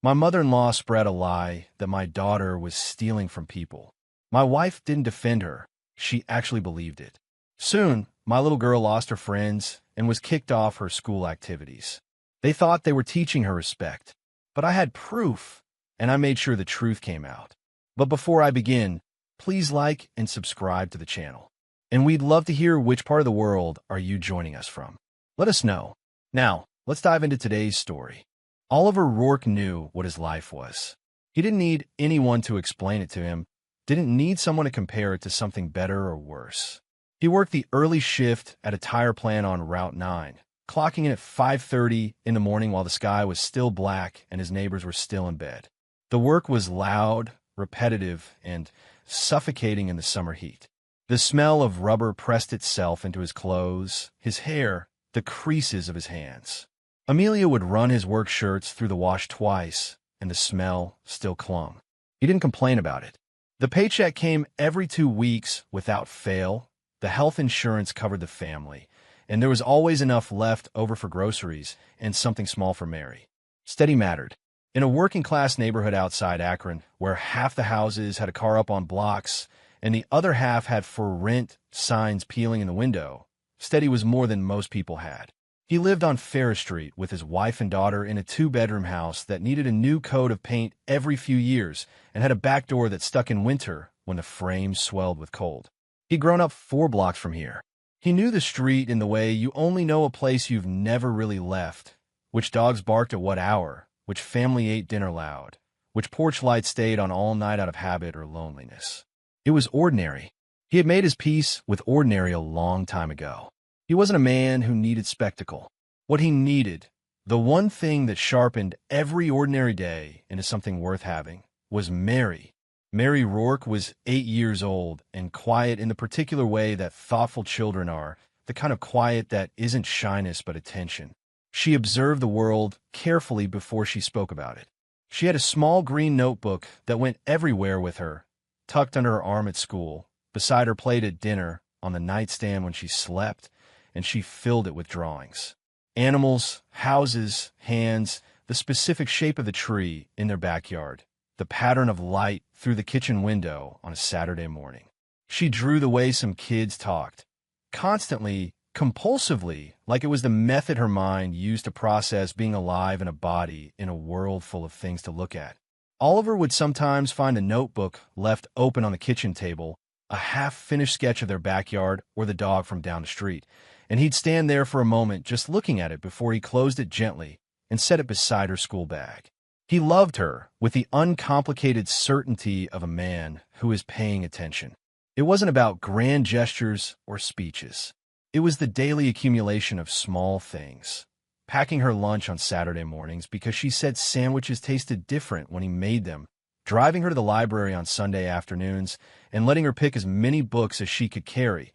My mother-in-law spread a lie that my daughter was stealing from people. My wife didn't defend her. She actually believed it. Soon, my little girl lost her friends and was kicked off her school activities. They thought they were teaching her respect, but I had proof, and I made sure the truth came out. But before I begin, please like and subscribe to the channel. And we'd love to hear which part of the world are you joining us from. Let us know. Now, let's dive into today's story. Oliver Rourke knew what his life was. He didn't need anyone to explain it to him, didn't need someone to compare it to something better or worse. He worked the early shift at a tire plant on Route 9, clocking in at 5:30 in the morning while the sky was still black and his neighbors were still in bed. The work was loud, repetitive, and suffocating in the summer heat. The smell of rubber pressed itself into his clothes, his hair, the creases of his hands. Amelia would run his work shirts through the wash twice, and the smell still clung. He didn't complain about it. The paycheck came every 2 weeks without fail. The health insurance covered the family, and there was always enough left over for groceries and something small for Mary. Steady mattered. In a working-class neighborhood outside Akron, where half the houses had a car up on blocks and the other half had for rent signs peeling in the window, steady was more than most people had. He lived on Ferris Street with his wife and daughter in a 2-bedroom house that needed a new coat of paint every few years and had a back door that stuck in winter when the frame swelled with cold. He'd grown up 4 blocks from here. He knew the street in the way you only know a place you've never really left, which dogs barked at what hour, which family ate dinner loud, which porch light stayed on all night out of habit or loneliness. It was ordinary. He had made his peace with ordinary a long time ago. He wasn't a man who needed spectacle. What he needed, the one thing that sharpened every ordinary day into something worth having, was Mary. Mary Rourke was 8 years old and quiet in the particular way that thoughtful children are, the kind of quiet that isn't shyness but attention. She observed the world carefully before she spoke about it. She had a small green notebook that went everywhere with her, tucked under her arm at school, beside her plate at dinner, on the nightstand when she slept, and she filled it with drawings. Animals, houses, hands, the specific shape of the tree in their backyard, the pattern of light through the kitchen window on a Saturday morning. She drew the way some kids talked, constantly, compulsively, like it was the method her mind used to process being alive in a body in a world full of things to look at. Oliver would sometimes find a notebook left open on the kitchen table, a half-finished sketch of their backyard or the dog from down the street, and he'd stand there for a moment just looking at it before he closed it gently and set it beside her school bag. He loved her with the uncomplicated certainty of a man who is paying attention. It wasn't about grand gestures or speeches. It was the daily accumulation of small things. Packing her lunch on Saturday mornings because she said sandwiches tasted different when he made them, driving her to the library on Sunday afternoons, and letting her pick as many books as she could carry,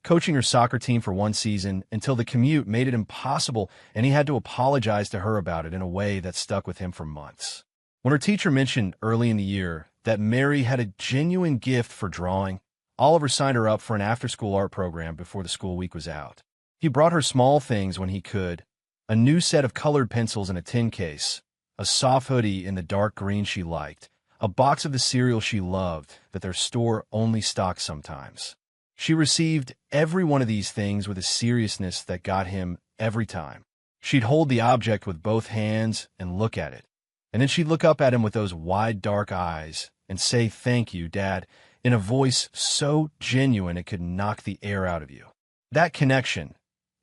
coaching her soccer team for 1 season until the commute made it impossible and he had to apologize to her about it in a way that stuck with him for months. When her teacher mentioned early in the year that Mary had a genuine gift for drawing, Oliver signed her up for an after-school art program before the school week was out. He brought her small things when he could, a new set of colored pencils in a tin case, a soft hoodie in the dark green she liked, a box of the cereal she loved that their store only stocked sometimes. She received every one of these things with a seriousness that got him every time. She'd hold the object with both hands and look at it, and then she'd look up at him with those wide dark eyes and say, "Thank you, Dad," in a voice so genuine it could knock the air out of you. That connection,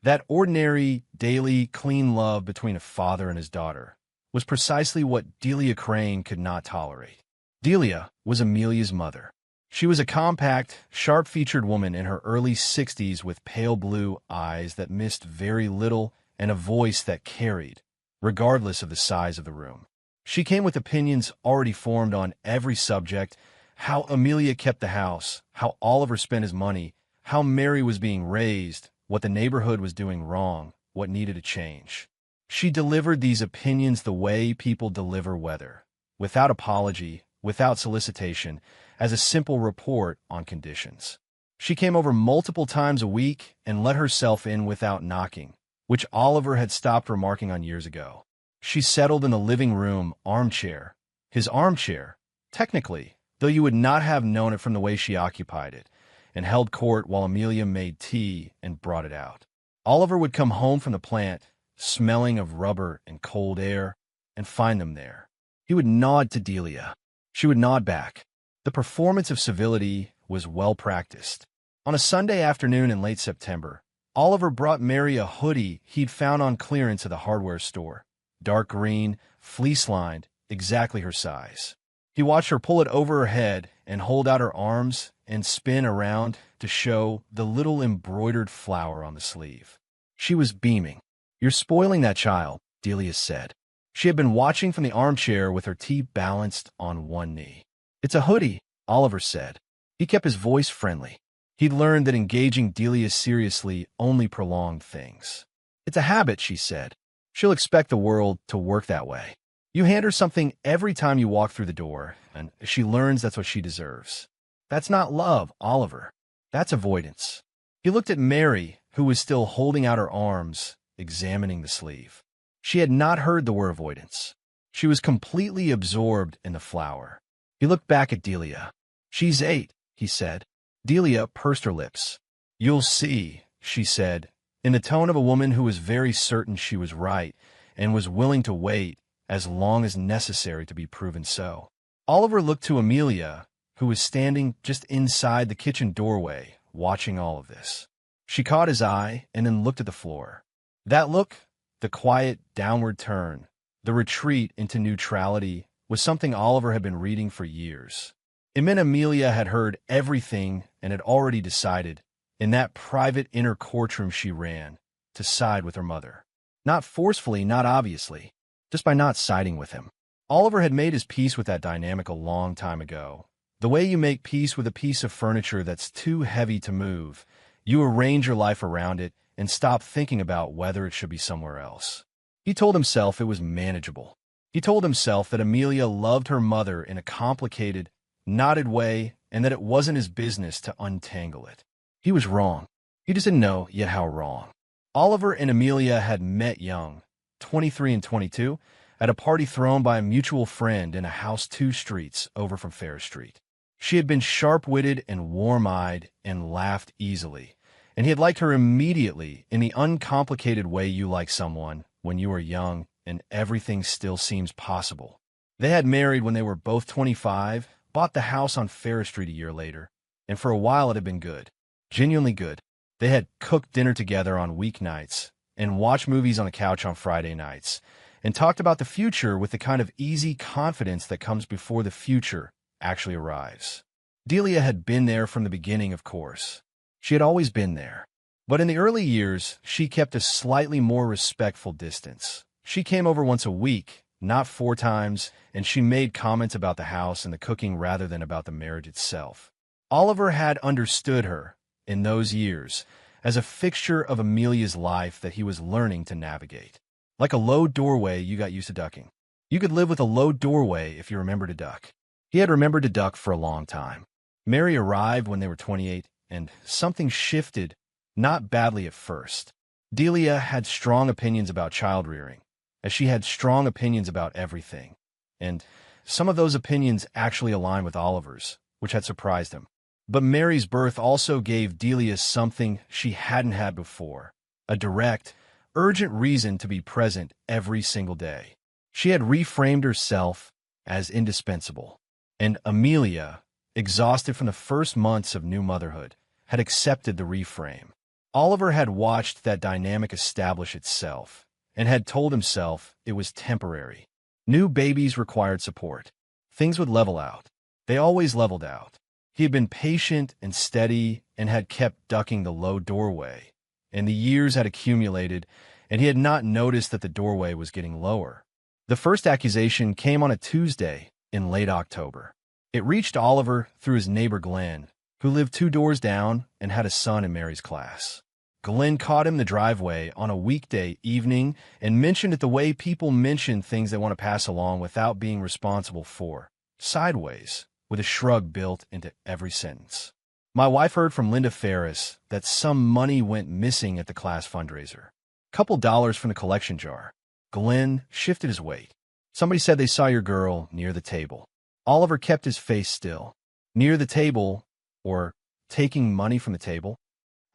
that ordinary, daily, clean love between a father and his daughter, was precisely what Delia Crane could not tolerate. Delia was Amelia's mother. She was a compact, sharp-featured woman in her early 60s with pale blue eyes that missed very little and a voice that carried, regardless of the size of the room. She came with opinions already formed on every subject: how Amelia kept the house, how Oliver spent his money, how Mary was being raised, what the neighborhood was doing wrong, what needed to change. She delivered these opinions the way people deliver weather, without apology, without solicitation, as a simple report on conditions. She came over multiple times a week and let herself in without knocking, which Oliver had stopped remarking on years ago. She settled in the living room armchair. His armchair, technically, though you would not have known it from the way she occupied it, and held court while Amelia made tea and brought it out. Oliver would come home from the plant, smelling of rubber and cold air, and find them there. He would nod to Delia. She would nod back. The performance of civility was well practiced. On a Sunday afternoon in late September, Oliver brought Mary a hoodie he'd found on clearance at the hardware store. Dark green, fleece-lined, exactly her size. He watched her pull it over her head and hold out her arms and spin around to show the little embroidered flower on the sleeve. She was beaming. "You're spoiling that child," Delia said. She had been watching from the armchair with her tea balanced on one knee. "It's a hoodie," Oliver said. He kept his voice friendly. He'd learned that engaging Delia seriously only prolonged things. "It's a habit," she said. "She'll expect the world to work that way. You hand her something every time you walk through the door, and she learns that's what she deserves. That's not love, Oliver. That's avoidance." He looked at Mary, who was still holding out her arms, examining the sleeve. She had not heard the word avoidance. She was completely absorbed in the flower. He looked back at Delia. "She's 8, he said. Delia pursed her lips. "You'll see," she said, in the tone of a woman who was very certain she was right and was willing to wait as long as necessary to be proven so. Oliver looked to Amelia, who was standing just inside the kitchen doorway, watching all of this. She caught his eye and then looked at the floor. That look, the quiet downward turn, the retreat into neutrality, was something Oliver had been reading for years. It meant Amelia had heard everything and had already decided, in that private inner courtroom she ran, to side with her mother. Not forcefully, not obviously, just by not siding with him. Oliver had made his peace with that dynamic a long time ago. The way you make peace with a piece of furniture that's too heavy to move, you arrange your life around it and stop thinking about whether it should be somewhere else. He told himself it was manageable. He told himself that Amelia loved her mother in a complicated, knotted way and that it wasn't his business to untangle it. He was wrong. He just didn't know yet how wrong. Oliver and Amelia had met young, 23 and 22, at a party thrown by a mutual friend in a house 2 streets over from Ferris Street. She had been sharp-witted and warm-eyed and laughed easily, and he had liked her immediately in the uncomplicated way you like someone when you are young and everything still seems possible. They had married when they were both 25, bought the house on Ferris Street a year later, and for a while it had been good. Genuinely good. They had cooked dinner together on weeknights and watched movies on the couch on Friday nights and talked about the future with the kind of easy confidence that comes before the future actually arrives. Delia had been there from the beginning, of course. She had always been there. But in the early years, she kept a slightly more respectful distance. She came over once a week, not 4 times, and she made comments about the house and the cooking rather than about the marriage itself. Oliver had understood her, in those years, as a fixture of Amelia's life that he was learning to navigate. Like a low doorway you got used to ducking. You could live with a low doorway if you remember to duck. He had remembered to duck for a long time. Mary arrived when they were 28, and something shifted, not badly at first. Delia had strong opinions about child-rearing, as she had strong opinions about everything, and some of those opinions actually aligned with Oliver's, which had surprised him. But Mary's birth also gave Delia something she hadn't had before, a direct, urgent reason to be present every single day. She had reframed herself as indispensable, and Amelia, exhausted from the first months of new motherhood, had accepted the reframe. Oliver had watched that dynamic establish itself, and had told himself it was temporary. New babies required support. Things would level out. They always leveled out. He had been patient and steady and had kept ducking the low doorway, and the years had accumulated, and he had not noticed that the doorway was getting lower. The first accusation came on a Tuesday in late October. It reached Oliver through his neighbor Glenn, who lived 2 doors down and had a son in Mary's class. Glenn caught him in the driveway on a weekday evening and mentioned it the way people mention things they want to pass along without being responsible for, sideways, with a shrug built into every sentence. My wife heard from Linda Ferris that some money went missing at the class fundraiser. Couple dollars from the collection jar. Glenn shifted his weight. Somebody said they saw your girl near the table. Oliver kept his face still. Near the table, or taking money from the table?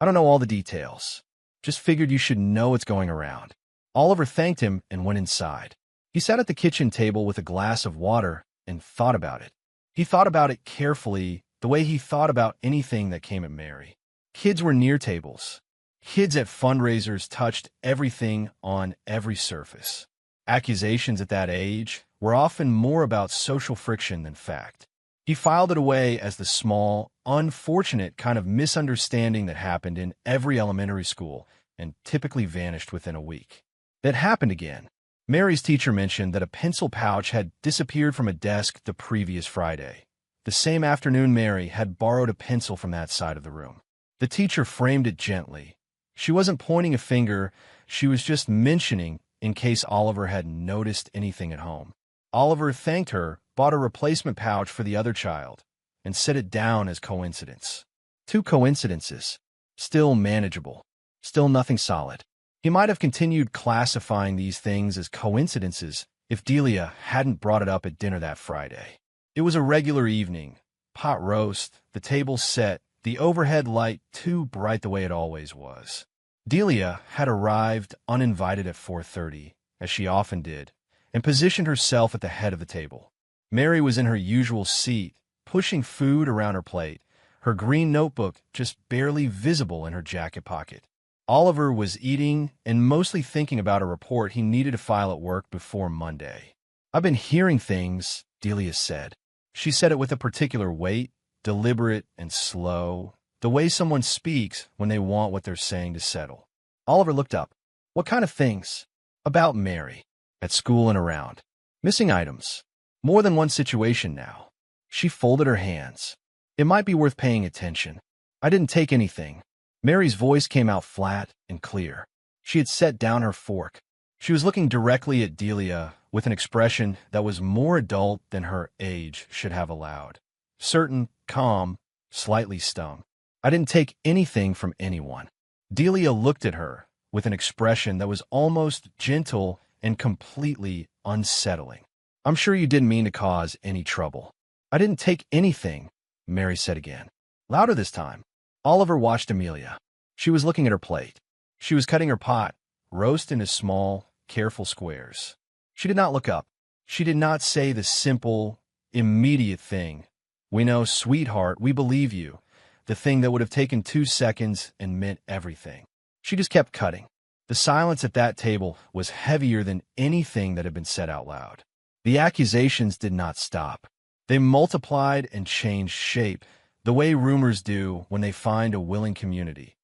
I don't know all the details. Just figured you should know what's going around. Oliver thanked him and went inside. He sat at the kitchen table with a glass of water and thought about it. He thought about it carefully, the way he thought about anything that came at Mary. Kids were near tables. Kids at fundraisers touched everything on every surface. Accusations at that age were often more about social friction than fact. He filed it away as the small, unfortunate kind of misunderstanding that happened in every elementary school and typically vanished within a week. It happened again. Mary's teacher mentioned that a pencil pouch had disappeared from a desk the previous Friday. The same afternoon, Mary had borrowed a pencil from that side of the room. The teacher framed it gently. She wasn't pointing a finger, she was just mentioning in case Oliver had noticed anything at home. Oliver thanked her, bought a replacement pouch for the other child, and set it down as coincidence. 2 coincidences. Still manageable. Still nothing solid. He might have continued classifying these things as coincidences if Delia hadn't brought it up at dinner that Friday. It was a regular evening. Pot roast, the table set, the overhead light too bright the way it always was. Delia had arrived uninvited at 4:30, as she often did, and positioned herself at the head of the table. Mary was in her usual seat, pushing food around her plate, her green notebook just barely visible in her jacket pocket. Oliver was eating and mostly thinking about a report he needed to file at work before Monday. "I've been hearing things," Delia said. She said it with a particular weight, deliberate and slow, the way someone speaks when they want what they're saying to settle. Oliver looked up. "What kind of things?" "About Mary. At school and around. Missing items. More than one situation now." She folded her hands. "It might be worth paying attention. I didn't take anything." Mary's voice came out flat and clear. She had set down her fork. She was looking directly at Delia with an expression that was more adult than her age should have allowed. Certain, calm, slightly stung. "I didn't take anything from anyone." Delia looked at her with an expression that was almost gentle and completely unsettling. "I'm sure you didn't mean to cause any trouble." "I didn't take anything," Mary said again. Louder this time. Oliver watched Amelia. She was looking at her plate. She was cutting her pot, roast into small, careful squares. She did not look up. She did not say the simple, immediate thing. "We know, sweetheart, we believe you." The thing that would have taken 2 seconds and meant everything. She just kept cutting. The silence at that table was heavier than anything that had been said out loud. The accusations did not stop. They multiplied and changed shape, the way rumors do when they find a willing community.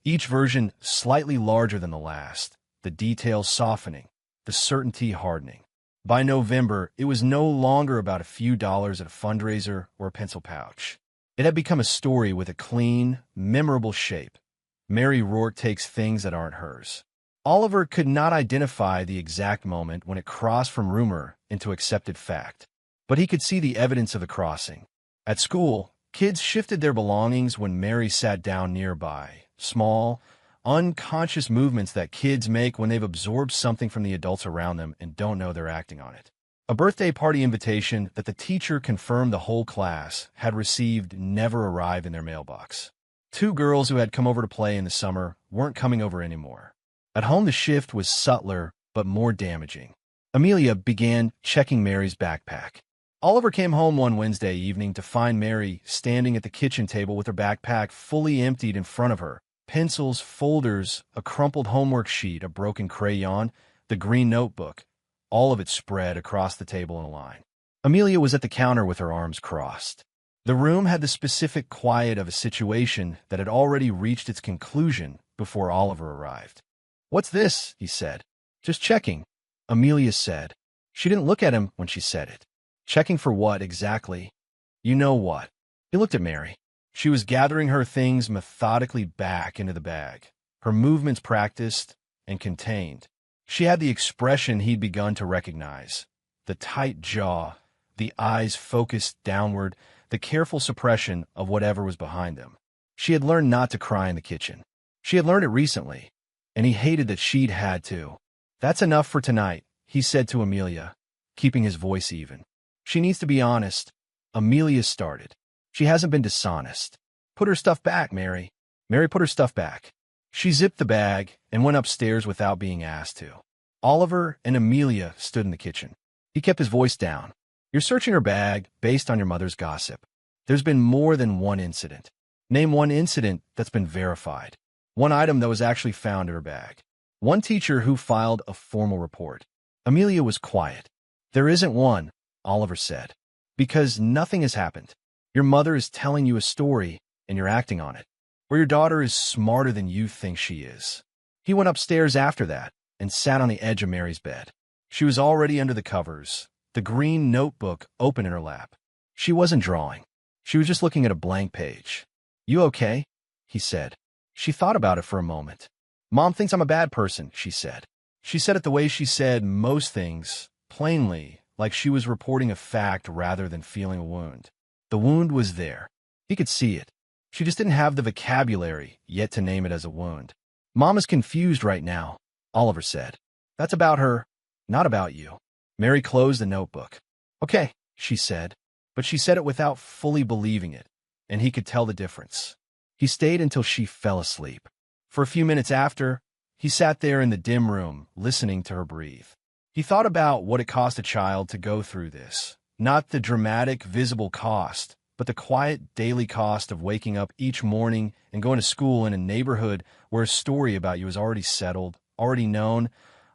Each version slightly larger than the last, the details softening, the certainty hardening. By November, it was no longer about a few dollars at a fundraiser or a pencil pouch. It had become a story with a clean, memorable shape. Mary Rourke takes things that aren't hers. Oliver could not identify the exact moment when it crossed from rumor into accepted fact, but he could see the evidence of the crossing. At school, kids shifted their belongings when Mary sat down nearby, small, unconscious movements that kids make when they've absorbed something from the adults around them and don't know they're acting on it. A birthday party invitation that the teacher confirmed the whole class had received never arrived in their mailbox. 2 girls who had come over to play in the summer weren't coming over anymore. At home, the shift was subtler but more damaging. Amelia began checking Mary's backpack. Oliver came home one Wednesday evening to find Mary standing at the kitchen table with her backpack fully emptied in front of her. Pencils, folders, a crumpled homework sheet, a broken crayon, the green notebook, all of it spread across the table in a line. Amelia was at the counter with her arms crossed. The room had the specific quiet of a situation that had already reached its conclusion before Oliver arrived. "What's this?" he said. "Just checking," Amelia said. She didn't look at him when she said it. "Checking for what, exactly?" "You know what." He looked at Mary. She was gathering her things methodically back into the bag, her movements practiced and contained. She had the expression he'd begun to recognize, the tight jaw, the eyes focused downward, the careful suppression of whatever was behind them. She had learned not to cry in the kitchen. She had learned it recently, and he hated that she'd had to. That's enough for tonight, he said to Amelia, keeping his voice even. She needs to be honest. Amelia started. She hasn't been dishonest. Put her stuff back, Mary. Mary put her stuff back. She zipped the bag and went upstairs without being asked to. Oliver and Amelia stood in the kitchen. He kept his voice down. You're searching her bag based on your mother's gossip. There's been more than one incident. Name one incident that's been verified. One item that was actually found in her bag. One teacher who filed a formal report. Amelia was quiet. There isn't one, Oliver said. Because nothing has happened. Your mother is telling you a story, and you're acting on it. Or your daughter is smarter than you think she is. He went upstairs after that and sat on the edge of Mary's bed. She was already under the covers, the green notebook open in her lap. She wasn't drawing. She was just looking at a blank page. You okay? He said. She thought about it for a moment. Mom thinks I'm a bad person, she said. She said it the way she said most things, plainly, like she was reporting a fact rather than feeling a wound. The wound was there. He could see it. She just didn't have the vocabulary yet to name it as a wound. Mom is confused right now, Oliver said. That's about her, not about you. Mary closed the notebook. Okay, she said, but she said it without fully believing it, and he could tell the difference. He stayed until she fell asleep. For a few minutes after, he sat there in the dim room, listening to her breathe. He thought about what it cost a child to go through this. Not the dramatic, visible cost, but the quiet, daily cost of waking up each morning and going to school in a neighborhood where a story about you is already settled, already known,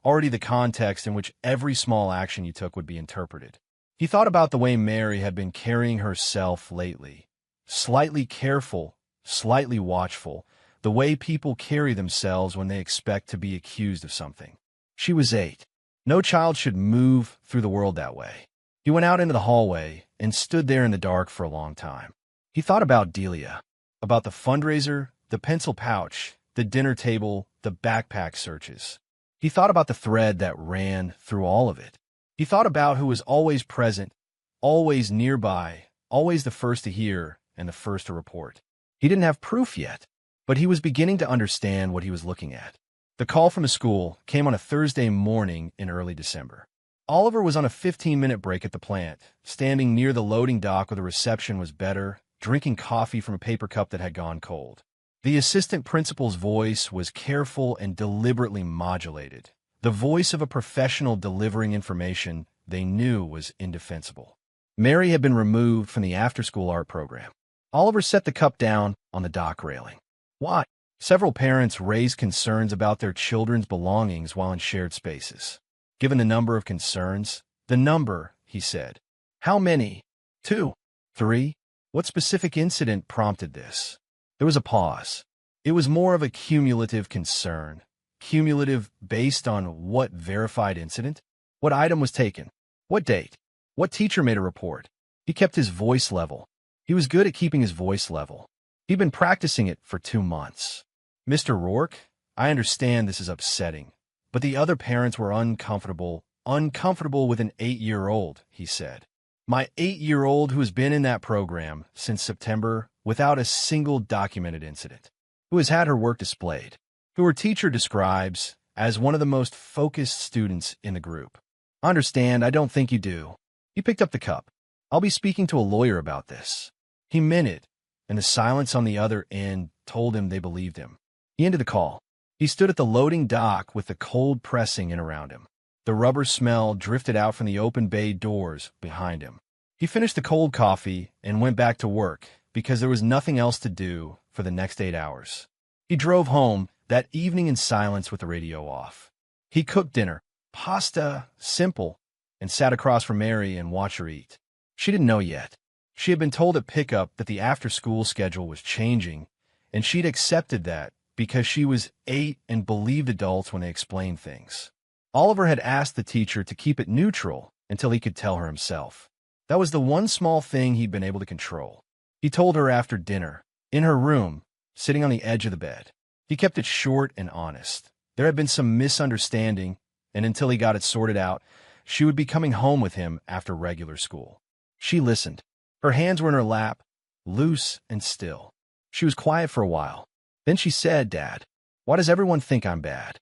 already the context in which every small action you took would be interpreted. He thought about the way Mary had been carrying herself lately. Slightly careful, slightly watchful, the way people carry themselves when they expect to be accused of something. She was 8. No child should move through the world that way. He went out into the hallway and stood there in the dark for a long time. He thought about Delia, about the fundraiser, the pencil pouch, the dinner table, the backpack searches. He thought about the thread that ran through all of it. He thought about who was always present, always nearby, always the first to hear and the first to report. He didn't have proof yet, but he was beginning to understand what he was looking at. The call from his school came on a Thursday morning in early December. Oliver was on a 15-minute break at the plant, standing near the loading dock where the reception was better, drinking coffee from a paper cup that had gone cold. The assistant principal's voice was careful and deliberately modulated, the voice of a professional delivering information they knew was indefensible. Mary had been removed from the after-school art program. Oliver set the cup down on the dock railing. Why? Several parents raised concerns about their children's belongings while in shared spaces. Given the number of concerns, the number, he said. How many? 2? 3? What specific incident prompted this? There was a pause. It was more of a cumulative concern. Cumulative based on what verified incident? What item was taken? What date? What teacher made a report? He kept his voice level. He was good at keeping his voice level. He'd been practicing it for 2 months. Mr. Rourke, I understand this is upsetting, but the other parents were uncomfortable with an 8-year-old, he said. My 8-year-old who has been in that program since September without a single documented incident, who has had her work displayed, who her teacher describes as one of the most focused students in the group. I understand, I don't think you do. He picked up the cup. I'll be speaking to a lawyer about this. He meant it, and the silence on the other end told him they believed him. He ended the call. He stood at the loading dock with the cold pressing in around him. The rubber smell drifted out from the open bay doors behind him. He finished the cold coffee and went back to work because there was nothing else to do for the next 8 hours. He drove home that evening in silence with the radio off. He cooked dinner, pasta, simple, and sat across from Mary and watched her eat. She didn't know yet. She had been told at pickup that the after-school schedule was changing, and she'd accepted that because she was 8 and believed adults when they explained things. Oliver had asked the teacher to keep it neutral until he could tell her himself. That was the one small thing he'd been able to control. He told her after dinner, in her room, sitting on the edge of the bed. He kept it short and honest. There had been some misunderstanding, and until he got it sorted out, she would be coming home with him after regular school. She listened. Her hands were in her lap, loose and still. She was quiet for a while. Then she said, Dad, why does everyone think I'm bad?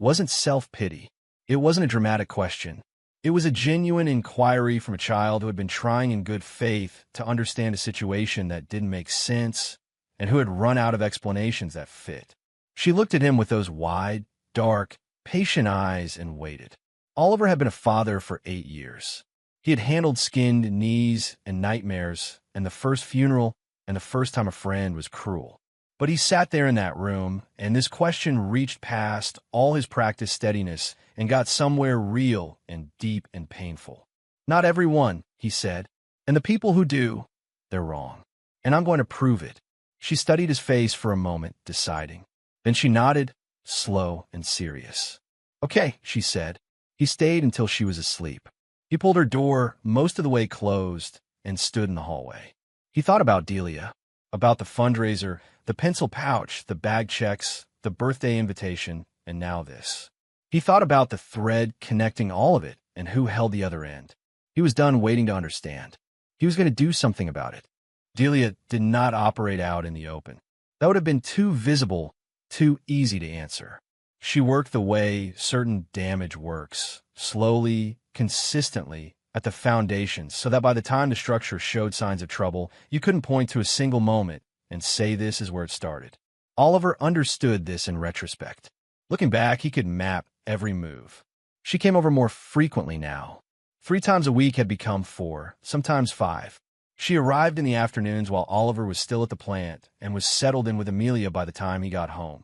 wasn't self-pity. It wasn't a dramatic question. It was a genuine inquiry from a child who had been trying in good faith to understand a situation that didn't make sense and who had run out of explanations that fit. She looked at him with those wide, dark, patient eyes and waited. Oliver had been a father for 8 years. He had handled skinned knees and nightmares, and the first funeral and the first time a friend was cruel. But he sat there in that room, and this question reached past all his practiced steadiness and got somewhere real and deep and painful. Not everyone, he said, and the people who do, they're wrong. And I'm going to prove it. She studied his face for a moment, deciding. Then she nodded, slow and serious. Okay, she said. He stayed until she was asleep. He pulled her door most of the way closed and stood in the hallway. He thought about Delia, about the fundraiser, the pencil pouch, the bag checks, the birthday invitation, and now this. He thought about the thread connecting all of it and who held the other end. He was done waiting to understand. He was going to do something about it. Delia did not operate out in the open. That would have been too visible, too easy to answer. She worked the way certain damage works, slowly, consistently, at the foundations, so that by the time the structure showed signs of trouble, you couldn't point to a single moment and say this is where it started. Oliver understood this in retrospect. Looking back, he could map every move. She came over more frequently now. 3 times a week had become 4, sometimes 5. She arrived in the afternoons while Oliver was still at the plant and was settled in with Amelia by the time he got home.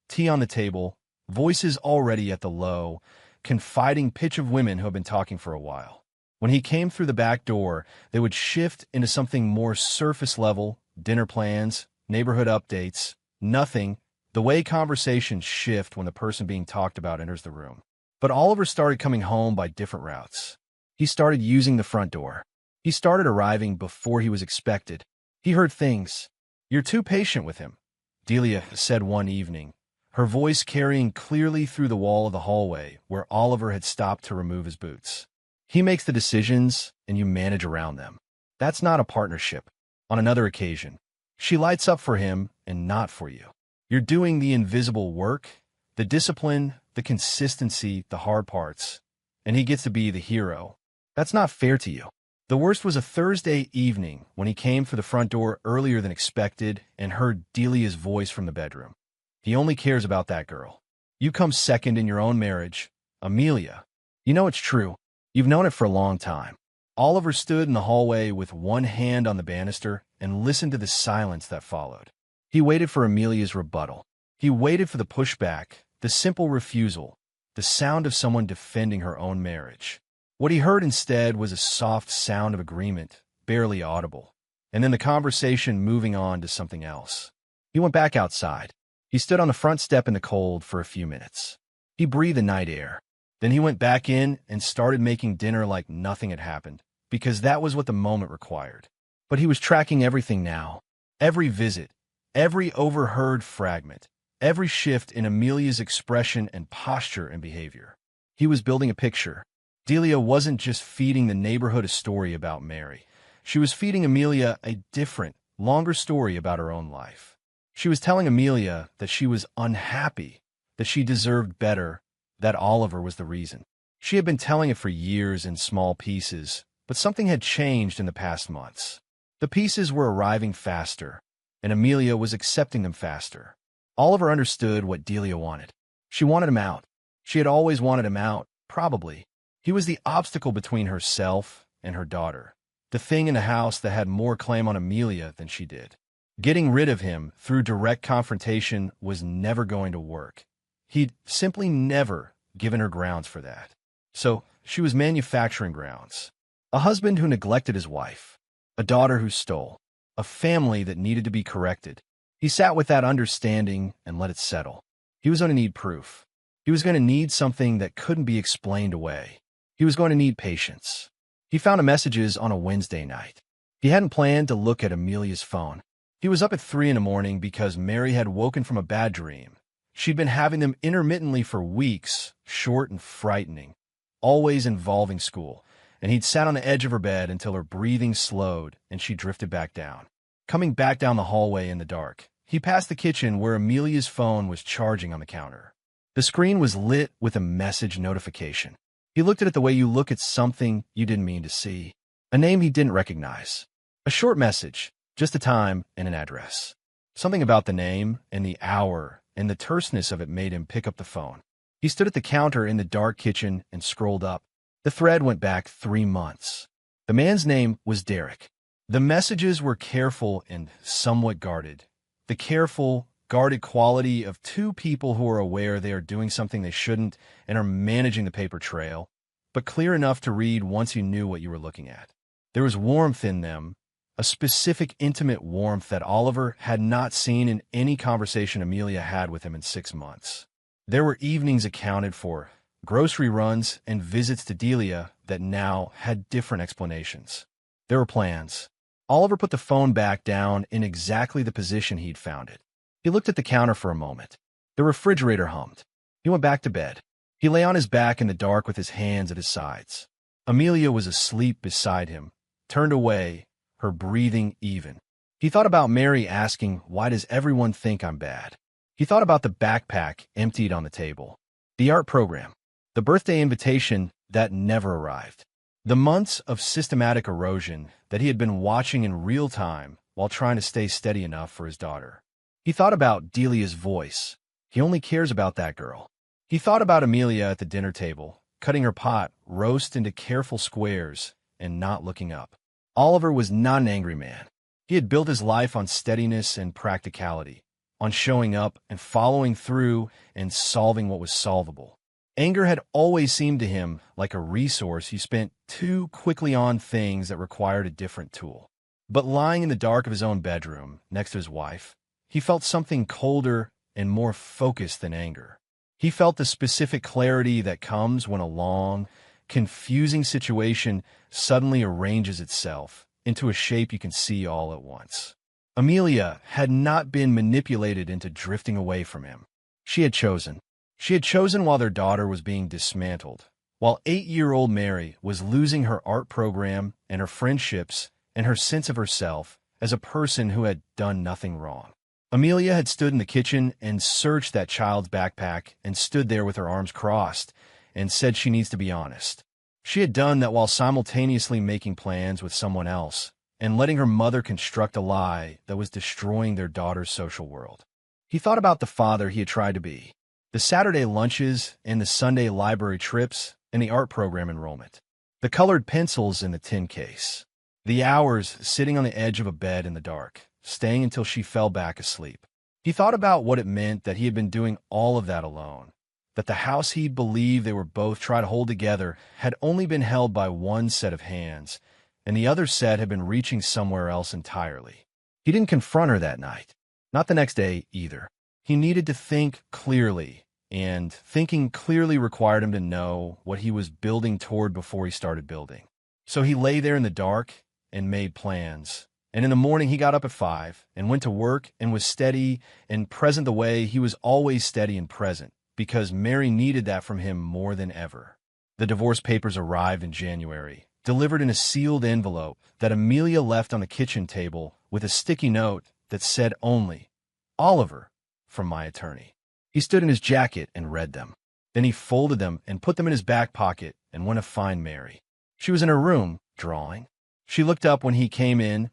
Tea on the table, voices already at the low, confiding pitch of women who had been talking for a while. When he came through the back door, they would shift into something more surface level, dinner plans, neighborhood updates, nothing, the way conversations shift when the person being talked about enters the room. But Oliver started coming home by different routes. He started using the front door. He started arriving before he was expected. He heard things. You're too patient with him, Delia said one evening, her voice carrying clearly through the wall of the hallway where Oliver had stopped to remove his boots. He makes the decisions, and you manage around them. That's not a partnership. On another occasion, she lights up for him and not for you. You're doing the invisible work, the discipline, the consistency, the hard parts, and he gets to be the hero. That's not fair to you. The worst was a Thursday evening when he came for the front door earlier than expected and heard Delia's voice from the bedroom. He only cares about that girl. You come second in your own marriage, Amelia. You know it's true. You've known it for a long time. Oliver stood in the hallway with one hand on the banister and listened to the silence that followed. He waited for Amelia's rebuttal. He waited for the pushback, the simple refusal, the sound of someone defending her own marriage. What he heard instead was a soft sound of agreement, barely audible, and then the conversation moving on to something else. He went back outside. He stood on the front step in the cold for a few minutes. He breathed the night air. Then he went back in and started making dinner like nothing had happened, because that was what the moment required. But he was tracking everything now. Every visit, every overheard fragment, every shift in Amelia's expression and posture and behavior. He was building a picture. Delia wasn't just feeding the neighborhood a story about Mary. She was feeding Amelia a different, longer story about her own life. She was telling Amelia that she was unhappy, that she deserved better, that Oliver was the reason. She had been telling it for years in small pieces, but something had changed in the past months. The pieces were arriving faster, and Amelia was accepting them faster. Oliver understood what Delia wanted. She wanted him out. She had always wanted him out, probably. He was the obstacle between herself and her daughter, the thing in the house that had more claim on Amelia than she did. Getting rid of him through direct confrontation was never going to work. He'd simply never given her grounds for that. So she was manufacturing grounds. A husband who neglected his wife, a daughter who stole, a family that needed to be corrected. He sat with that understanding and let it settle. He was going to need proof. He was going to need something that couldn't be explained away. He was going to need patience. He found the messages on a Wednesday night. He hadn't planned to look at Amelia's phone. He was up at 3 in the morning because Mary had woken from a bad dream. She'd been having them intermittently for weeks, short and frightening, always involving school, and he'd sat on the edge of her bed until her breathing slowed and she drifted back down. Coming back down the hallway in the dark, he passed the kitchen where Amelia's phone was charging on the counter. The screen was lit with a message notification. He looked at it the way you look at something you didn't mean to see. A name he didn't recognize. A short message, just a time and an address. Something about the name and the hour and the terseness of it made him pick up the phone. He stood at the counter in the dark kitchen and scrolled up. The thread went back 3 months. The man's name was Derek. The messages were careful and somewhat guarded. The careful, guarded quality of two people who are aware they are doing something they shouldn't and are managing the paper trail, but clear enough to read once you knew what you were looking at. There was warmth in them, a specific intimate warmth that Oliver had not seen in any conversation Amelia had with him in 6 months. There were evenings accounted for, grocery runs and visits to Delia that now had different explanations. There were plans. Oliver put the phone back down in exactly the position he'd found it. He looked at the counter for a moment. The refrigerator hummed. He went back to bed. He lay on his back in the dark with his hands at his sides. Amelia was asleep beside him, turned away, her breathing even. He thought about Mary asking, "Why does everyone think I'm bad?" He thought about the backpack emptied on the table, the art program, the birthday invitation that never arrived, the months of systematic erosion that he had been watching in real time while trying to stay steady enough for his daughter. He thought about Delia's voice. He only cares about that girl. He thought about Amelia at the dinner table, cutting her pot roast into careful squares and not looking up. Oliver was not an angry man. He had built his life on steadiness and practicality, on showing up and following through and solving what was solvable. Anger had always seemed to him like a resource he spent too quickly on things that required a different tool. But lying in the dark of his own bedroom, next to his wife, he felt something colder and more focused than anger. He felt the specific clarity that comes when a long, confusing situation suddenly arranges itself into a shape you can see all at once. Amelia had not been manipulated into drifting away from him. She had chosen. She had chosen while their daughter was being dismantled, while 8-year-old Mary was losing her art program and her friendships and her sense of herself as a person who had done nothing wrong. Amelia had stood in the kitchen and searched that child's backpack and stood there with her arms crossed and said she needs to be honest. She had done that while simultaneously making plans with someone else and letting her mother construct a lie that was destroying their daughter's social world. He thought about the father he had tried to be, the Saturday lunches and the Sunday library trips and the art program enrollment, the colored pencils in the tin case, the hours sitting on the edge of a bed in the dark, staying until she fell back asleep. He thought about what it meant that he had been doing all of that alone, that the house he'd believed they were both trying to hold together had only been held by one set of hands, and the other set had been reaching somewhere else entirely. He didn't confront her that night, not the next day either. He needed to think clearly, and thinking clearly required him to know what he was building toward before he started building. So he lay there in the dark and made plans. And in the morning, he got up at 5 and went to work and was steady and present the way he was always steady and present, because Mary needed that from him more than ever. The divorce papers arrived in January, delivered in a sealed envelope that Amelia left on the kitchen table with a sticky note that said only, "Oliver, from my attorney." He stood in his jacket and read them. Then he folded them and put them in his back pocket and went to find Mary. She was in her room, drawing. She looked up when he came in,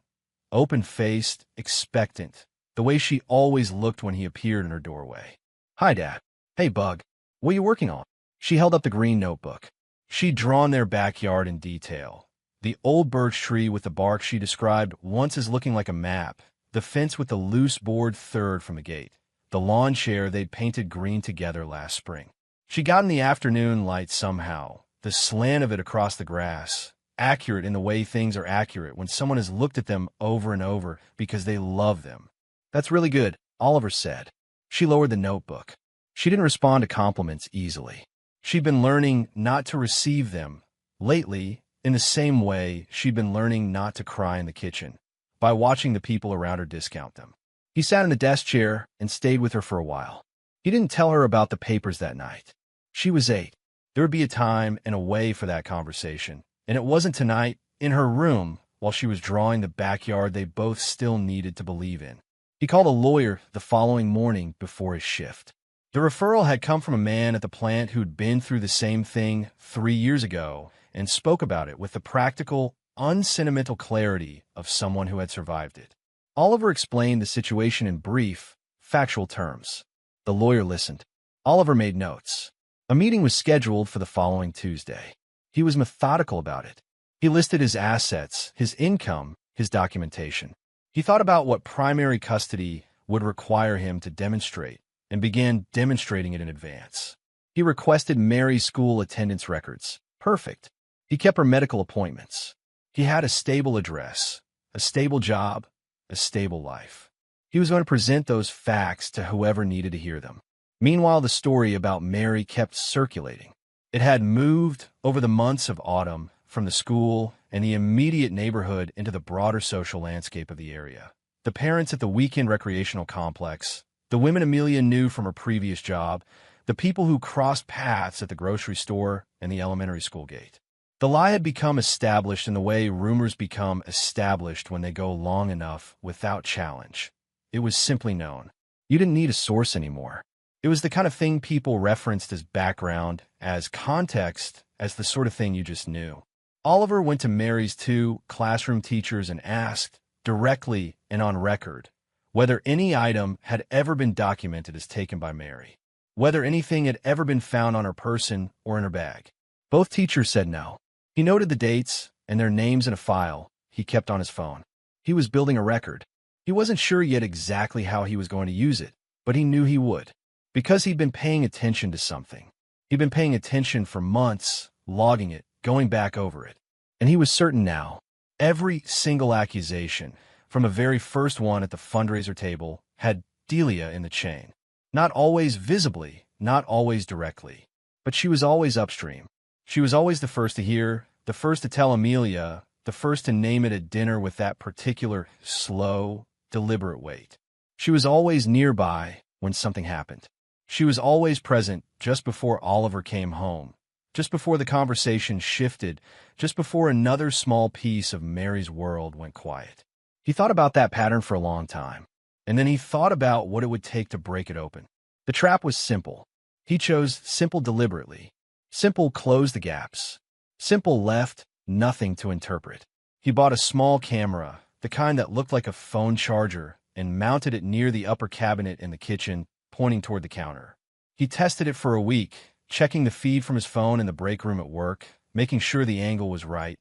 open-faced, expectant, the way she always looked when he appeared in her doorway. "Hi, Dad." "Hey, Bug. What are you working on?" She held up the green notebook. She'd drawn their backyard in detail. The old birch tree with the bark she described once as looking like a map, the fence with the loose board third from the gate, the lawn chair they'd painted green together last spring. She got in the afternoon light somehow, the slant of it across the grass, accurate in the way things are accurate when someone has looked at them over and over because they love them. "That's really good," Oliver said. She lowered the notebook. She didn't respond to compliments easily. She'd been learning not to receive them. Lately, in the same way she'd been learning not to cry in the kitchen, by watching the people around her discount them. He sat in the desk chair and stayed with her for a while. He didn't tell her about the papers that night. She was 8. There would be a time and a way for that conversation. And it wasn't tonight, in her room, while she was drawing the backyard they both still needed to believe in. He called a lawyer the following morning before his shift. The referral had come from a man at the plant who'd been through the same thing 3 years ago and spoke about it with the practical, unsentimental clarity of someone who had survived it. Oliver explained the situation in brief, factual terms. The lawyer listened. Oliver made notes. A meeting was scheduled for the following Tuesday. He was methodical about it. He listed his assets, his income, his documentation. He thought about what primary custody would require him to demonstrate and began demonstrating it in advance. He requested Mary's school attendance records. Perfect. He kept her medical appointments. He had a stable address, a stable job, a stable life. He was going to present those facts to whoever needed to hear them. Meanwhile, the story about Mary kept circulating. It had moved over the months of autumn from the school and the immediate neighborhood into the broader social landscape of the area. The parents at the weekend recreational complex, the women Amelia knew from her previous job, the people who crossed paths at the grocery store and the elementary school gate. The lie had become established in the way rumors become established when they go long enough without challenge. It was simply known. You didn't need a source anymore. It was the kind of thing people referenced as background, as context, as the sort of thing you just knew. Oliver went to Mary's 2 classroom teachers and asked, directly and on record, whether any item had ever been documented as taken by Mary, whether anything had ever been found on her person or in her bag. Both teachers said no. He noted the dates and their names in a file he kept on his phone. He was building a record. He wasn't sure yet exactly how he was going to use it, but he knew he would, because he'd been paying attention to something. He'd been paying attention for months, logging it, going back over it. And he was certain now, every single accusation, from the very first one at the fundraiser table, had Delia in the chain. Not always visibly, not always directly, but she was always upstream. She was always the first to hear, the first to tell Amelia, the first to name it at dinner with that particular slow, deliberate weight. She was always nearby when something happened. She was always present just before Oliver came home, just before the conversation shifted, just before another small piece of Mary's world went quiet. He thought about that pattern for a long time, and then he thought about what it would take to break it open. The trap was simple. He chose simple deliberately. Simple closed the gaps. Simple left nothing to interpret. He bought a small camera, the kind that looked like a phone charger, and mounted it near the upper cabinet in the kitchen, pointing toward the counter. He tested it for a week, checking the feed from his phone in the break room at work, making sure the angle was right,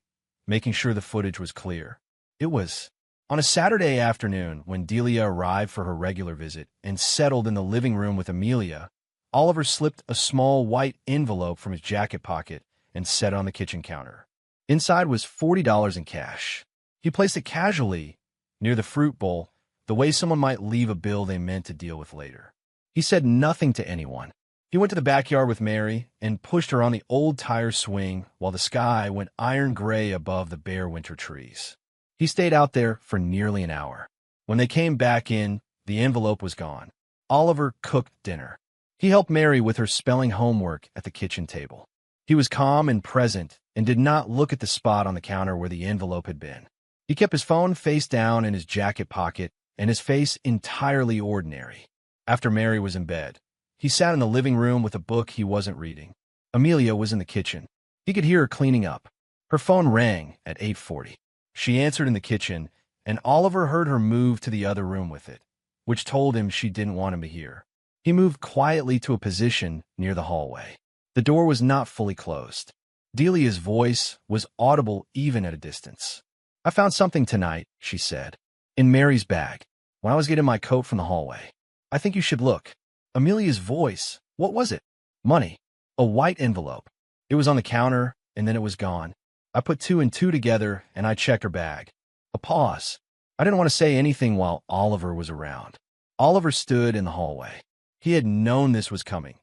making sure the footage was clear. It was on a Saturday afternoon when Delia arrived for her regular visit and settled in the living room with Amelia. Oliver slipped a small white envelope from his jacket pocket and set it on the kitchen counter. Inside was $40 in cash. He placed it casually near the fruit bowl, the way someone might leave a bill they meant to deal with later. He said nothing to anyone. He went to the backyard with Mary and pushed her on the old tire swing while the sky went iron gray above the bare winter trees. He stayed out there for nearly an hour. When they came back in, the envelope was gone. Oliver cooked dinner. He helped Mary with her spelling homework at the kitchen table. He was calm and present and did not look at the spot on the counter where the envelope had been. He kept his phone face down in his jacket pocket and his face entirely ordinary. After Mary was in bed, he sat in the living room with a book he wasn't reading. Amelia was in the kitchen. He could hear her cleaning up. Her phone rang at 8:40. She answered in the kitchen, and Oliver heard her move to the other room with it, which told him she didn't want him to hear. He moved quietly to a position near the hallway. The door was not fully closed. Delia's voice was audible even at a distance. "I found something tonight," she said, "in Mary's bag, when I was getting my coat from the hallway. I think you should look." Amelia's voice, what was it? Money. A white envelope. It was on the counter, and then it was gone. I put 2 and 2 together, and I checked her bag. A pause. I didn't want to say anything while Oliver was around. Oliver stood in the hallway. He had known this was coming.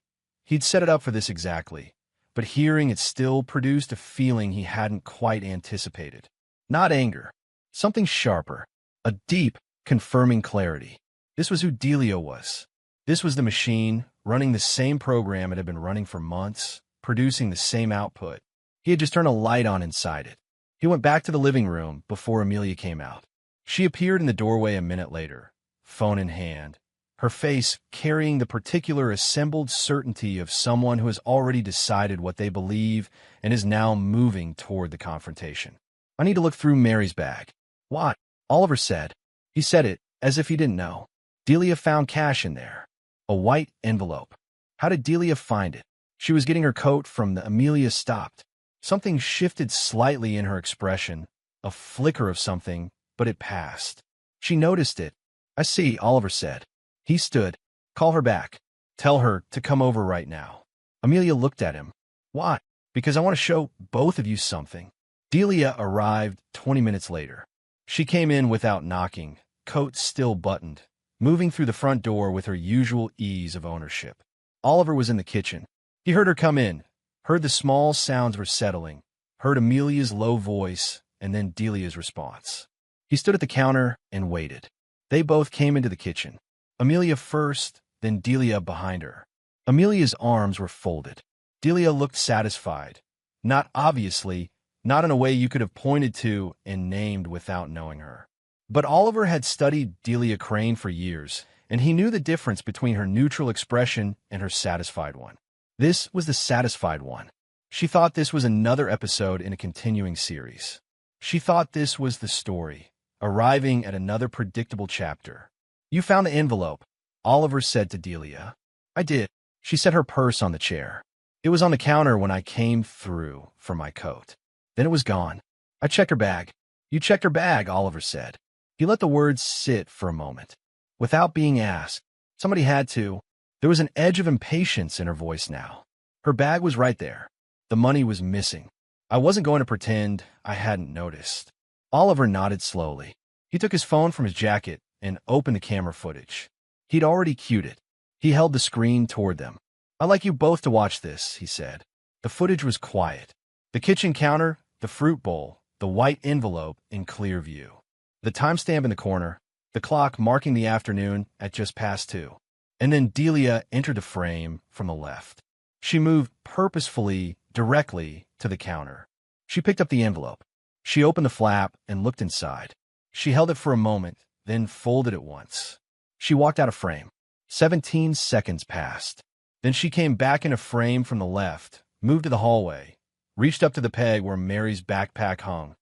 He'd set it up for this exactly, but hearing it still produced a feeling he hadn't quite anticipated. Not anger. Something sharper. A deep, confirming clarity. This was who Delia was. This was the machine, running the same program it had been running for months, producing the same output. He had just turned a light on inside it. He went back to the living room before Amelia came out. She appeared in the doorway a minute later, phone in hand, her face carrying the particular assembled certainty of someone who has already decided what they believe and is now moving toward the confrontation. I need to look through Mary's bag. What? Oliver said. He said it as if he didn't know. Delia found cash in there. A white envelope. How did Delia find it? She was getting her coat from the Amelia stopped. Something shifted slightly in her expression, a flicker of something, but it passed. She noticed it. I see, Oliver said. He stood. Call her back. Tell her to come over right now. Amelia looked at him. Why? Because I want to show both of you something. Delia arrived 20 minutes later. She came in without knocking, coat still buttoned, moving through the front door with her usual ease of ownership. Oliver was in the kitchen. He heard her come in, heard the small sounds were settling, heard Amelia's low voice, and then Delia's response. He stood at the counter and waited. They both came into the kitchen. Amelia first, then Delia behind her. Amelia's arms were folded. Delia looked satisfied. Not obviously, not in a way you could have pointed to and named without knowing her. But Oliver had studied Delia Crane for years, and he knew the difference between her neutral expression and her satisfied one. This was the satisfied one. She thought this was another episode in a continuing series. She thought this was the story, arriving at another predictable chapter. You found the envelope, Oliver said to Delia. I did. She set her purse on the chair. It was on the counter when I came through for my coat. Then it was gone. I checked her bag. You checked her bag, Oliver said. He let the words sit for a moment. Without being asked, somebody had to. There was an edge of impatience in her voice now. Her bag was right there. The money was missing. I wasn't going to pretend I hadn't noticed. Oliver nodded slowly. He took his phone from his jacket and opened the camera footage. He'd already cued it. He held the screen toward them. I'd like you both to watch this, he said. The footage was quiet. The kitchen counter, the fruit bowl, the white envelope in clear view. The timestamp in the corner, the clock marking the afternoon at just past 2. And then Delia entered the frame from the left. She moved purposefully, directly to the counter. She picked up the envelope. She opened the flap and looked inside. She held it for a moment, then folded it once. She walked out of frame. 17 seconds passed. Then she came back in a frame from the left, moved to the hallway, reached up to the peg where Mary's backpack hung,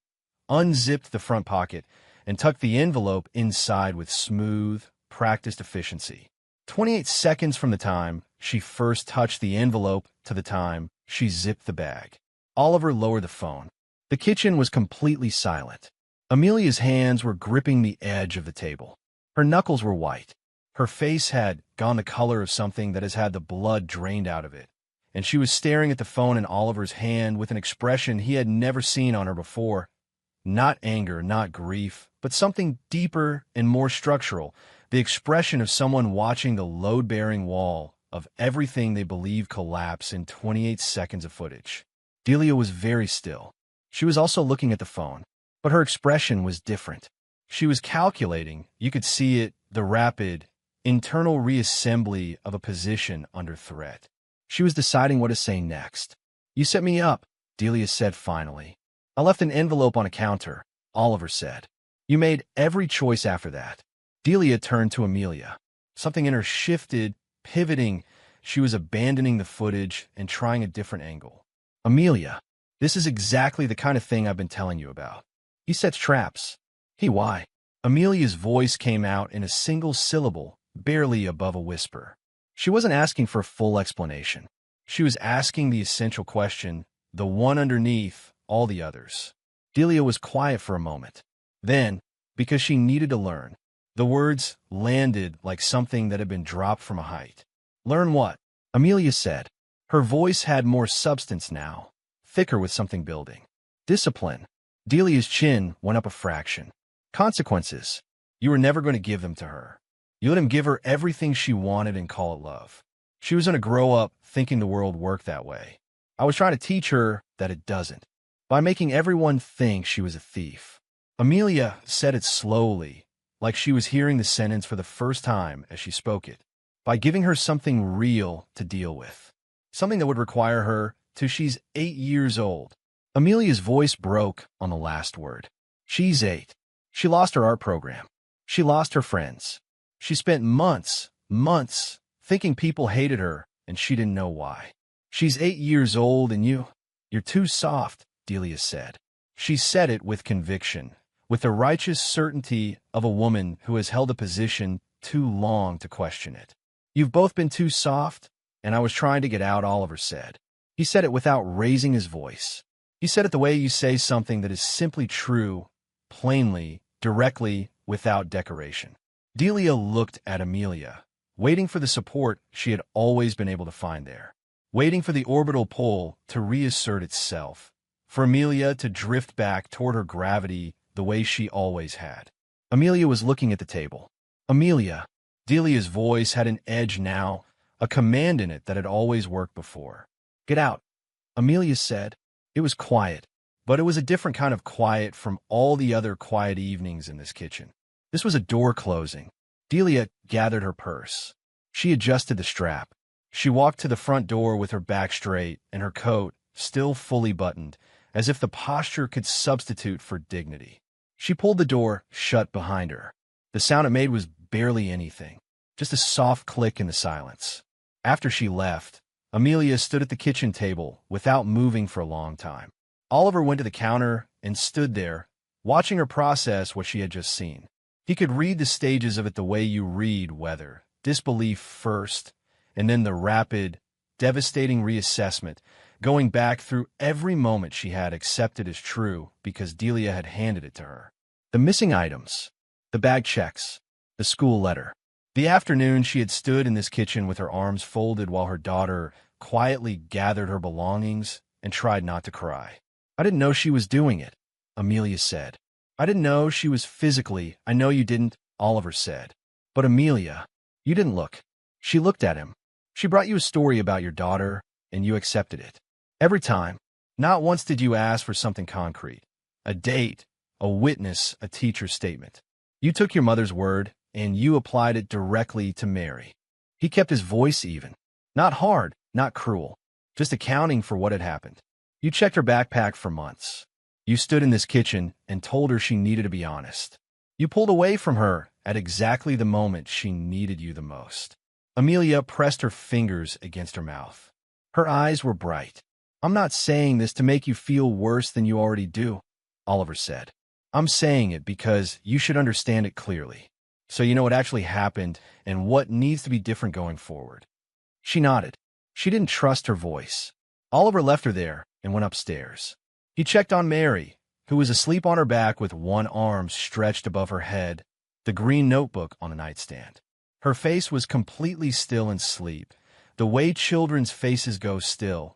unzipped the front pocket, and tucked the envelope inside with smooth, practiced efficiency. 28 seconds from the time she first touched the envelope to the time she zipped the bag. Oliver lowered the phone. The kitchen was completely silent. Amelia's hands were gripping the edge of the table. Her knuckles were white. Her face had gone the color of something that has had the blood drained out of it, and she was staring at the phone in Oliver's hand with an expression he had never seen on her before. Not anger, not grief, but something deeper and more structural, the expression of someone watching the load-bearing wall of everything they believe collapse in 28 seconds of footage. Delia was very still. She was also looking at the phone, but her expression was different. She was calculating, you could see it, the rapid, internal reassembly of a position under threat. She was deciding what to say next. You set me up, Delia said finally. I left an envelope on a counter, Oliver said. You made every choice after that. Delia turned to Amelia. Something in her shifted, pivoting. She was abandoning the footage and trying a different angle. Amelia, this is exactly the kind of thing I've been telling you about. He sets traps. Why? Amelia's voice came out in a single syllable, barely above a whisper. She wasn't asking for a full explanation. She was asking the essential question, the one underneath all the others. Delia was quiet for a moment. Then, because she needed to learn, the words landed like something that had been dropped from a height. Learn what? Amelia said. Her voice had more substance now, thicker with something building. Discipline. Delia's chin went up a fraction. Consequences. You were never going to give them to her. You let him give her everything she wanted and call it love. She was going to grow up thinking the world worked that way. I was trying to teach her that it doesn't, by making everyone think she was a thief. Amelia said it slowly, like she was hearing the sentence for the first time as she spoke it, by giving her something real to deal with, something that would require her till she's 8 years old. Amelia's voice broke on the last word. She's 8. She lost her art program. She lost her friends. She spent months months, thinking people hated her and she didn't know why. She's 8 years old and you're too soft, Delia said. She said it with conviction, with the righteous certainty of a woman who has held a position too long to question it. You've both been too soft, and I was trying to get out, Oliver said. He said it without raising his voice. He said it the way you say something that is simply true, plainly, directly, without decoration. Delia looked at Amelia, waiting for the support she had always been able to find there, waiting for the orbital pole to reassert itself, for Amelia to drift back toward her gravity the way she always had. Amelia was looking at the table. Amelia. Delia's voice had an edge now, a command in it that had always worked before. Get out, Amelia said. It was quiet, but it was a different kind of quiet from all the other quiet evenings in this kitchen. This was a door closing. Delia gathered her purse. She adjusted the strap. She walked to the front door with her back straight and her coat still fully buttoned, as if the posture could substitute for dignity. She pulled the door shut behind her. The sound it made was barely anything, just a soft click in the silence. After she left, Amelia stood at the kitchen table without moving for a long time. Oliver went to the counter and stood there, watching her process what she had just seen. He could read the stages of it the way you read weather, disbelief first, and then the rapid, devastating reassessment, going back through every moment she had accepted as true because Delia had handed it to her. The missing items, the bag checks, the school letter. The afternoon she had stood in this kitchen with her arms folded while her daughter quietly gathered her belongings and tried not to cry. I didn't know she was doing it, Amelia said. I didn't know she was physically. I know you didn't, Oliver said. But Amelia, you didn't look. She looked at him. She brought you a story about your daughter, and you accepted it. Every time. Not once did you ask for something concrete. A date, a witness, a teacher's statement. You took your mother's word, and you applied it directly to Mary. He kept his voice even. Not hard, not cruel. Just accounting for what had happened. You checked her backpack for months. You stood in this kitchen and told her she needed to be honest. You pulled away from her at exactly the moment she needed you the most. Amelia pressed her fingers against her mouth. Her eyes were bright. I'm not saying this to make you feel worse than you already do, Oliver said. I'm saying it because you should understand it clearly, so you know what actually happened and what needs to be different going forward. She nodded. She didn't trust her voice. Oliver left her there and went upstairs. He checked on Mary, who was asleep on her back with one arm stretched above her head, the green notebook on a nightstand. Her face was completely still in sleep, the way children's faces go still.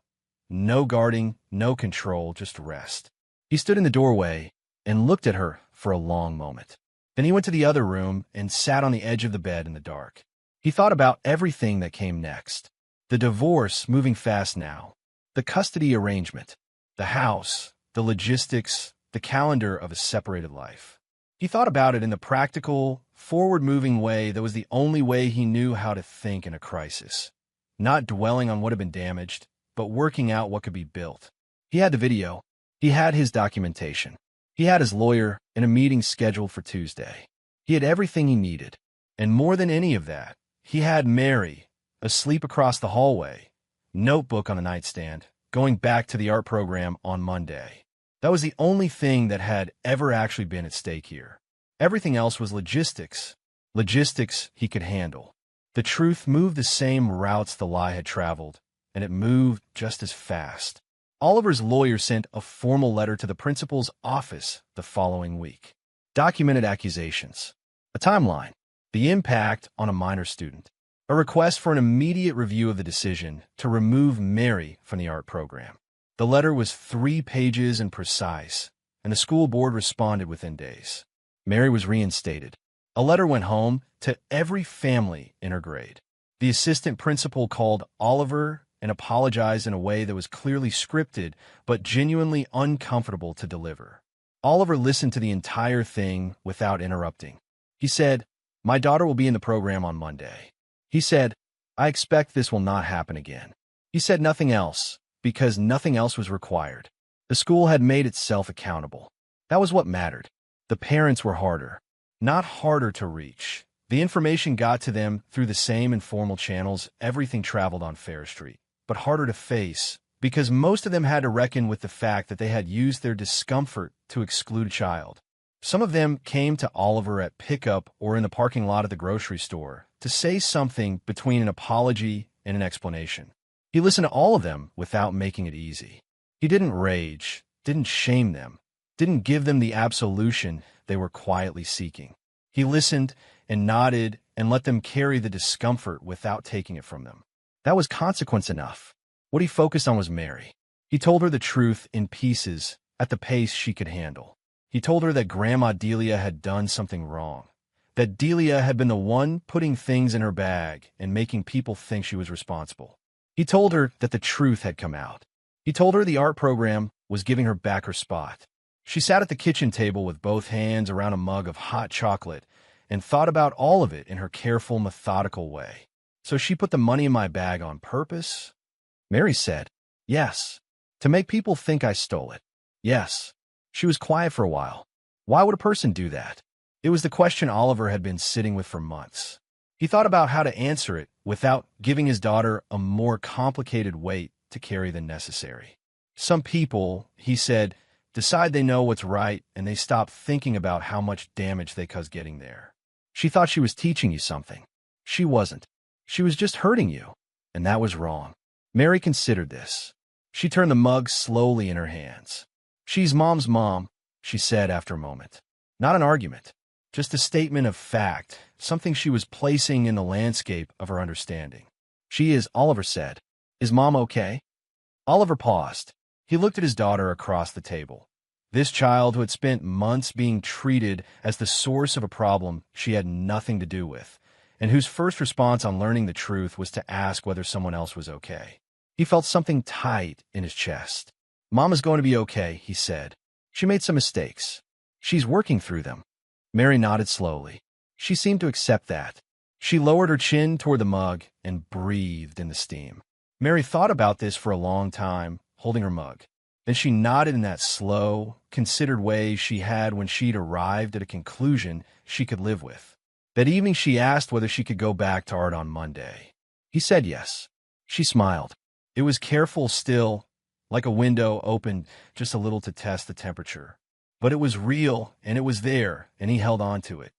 No guarding, no control, just rest. He stood in the doorway and looked at her for a long moment. Then he went to the other room and sat on the edge of the bed in the dark. He thought about everything that came next. The divorce moving fast now. The custody arrangement. The house. The logistics. The calendar of a separated life. He thought about it in the practical, forward-moving way that was the only way he knew how to think in a crisis. Not dwelling on what had been damaged, but working out what could be built. He had the video. He had his documentation. He had his lawyer and a meeting scheduled for Tuesday. He had everything he needed. And more than any of that, he had Mary, asleep across the hallway, notebook on the nightstand, going back to the art program on Monday. That was the only thing that had ever actually been at stake here. Everything else was logistics. Logistics he could handle. The truth moved the same routes the lie had traveled, and it moved just as fast. Oliver's lawyer sent a formal letter to the principal's office the following week. Documented accusations. A timeline. The impact on a minor student. A request for an immediate review of the decision to remove Mary from the art program. The letter was 3 pages and precise, and the school board responded within days. Mary was reinstated. A letter went home to every family in her grade. The assistant principal called Oliver and apologized in a way that was clearly scripted but genuinely uncomfortable to deliver. Oliver listened to the entire thing without interrupting. He said, "My daughter will be in the program on Monday." He said, "I expect this will not happen again." He said nothing else, because nothing else was required. The school had made itself accountable. That was what mattered. The parents were harder. Not harder to reach, The information got to them through the same informal channels everything traveled on Fair Street, but harder to face because most of them had to reckon with the fact that they had used their discomfort to exclude a child. Some of them came to Oliver at pickup or in the parking lot of the grocery store to say something between an apology and an explanation. He listened to all of them without making it easy. He didn't rage, didn't shame them, didn't give them the absolution they were quietly seeking. He listened and nodded and let them carry the discomfort without taking it from them. That was consequence enough. What he focused on was Mary. He told her the truth in pieces at the pace she could handle. He told her that Grandma Delia had done something wrong, that Delia had been the one putting things in her bag and making people think she was responsible. He told her that the truth had come out. He told her the art program was giving her back her spot. She sat at the kitchen table with both hands around a mug of hot chocolate and thought about all of it in her careful, methodical way. So she put the money in my bag on purpose? Mary said, yes. To make people think I stole it. Yes. She was quiet for a while. Why would a person do that? It was the question Oliver had been sitting with for months. He thought about how to answer it without giving his daughter a more complicated weight to carry than necessary. Some people, he said, decide they know what's right and they stop thinking about how much damage they cause getting there. She thought she was teaching you something. She wasn't. She was just hurting you, and that was wrong. Mary considered this. She turned the mug slowly in her hands. She's Mom's mom, she said after a moment. Not an argument, just a statement of fact, something she was placing in the landscape of her understanding. She is, Oliver said. Is Mom okay? Oliver paused. He looked at his daughter across the table. This child who had spent months being treated as the source of a problem she had nothing to do with, and whose first response on learning the truth was to ask whether someone else was okay. He felt something tight in his chest. Mom is going to be okay, he said. She made some mistakes. She's working through them. Mary nodded slowly. She seemed to accept that. She lowered her chin toward the mug and breathed in the steam. Mary thought about this for a long time, holding her mug. Then she nodded in that slow, considered way she had when she'd arrived at a conclusion she could live with. That evening she asked whether she could go back to art on Monday. He said yes. She smiled. It was careful still, like a window opened just a little to test the temperature. But it was real, and it was there, and he held on to it.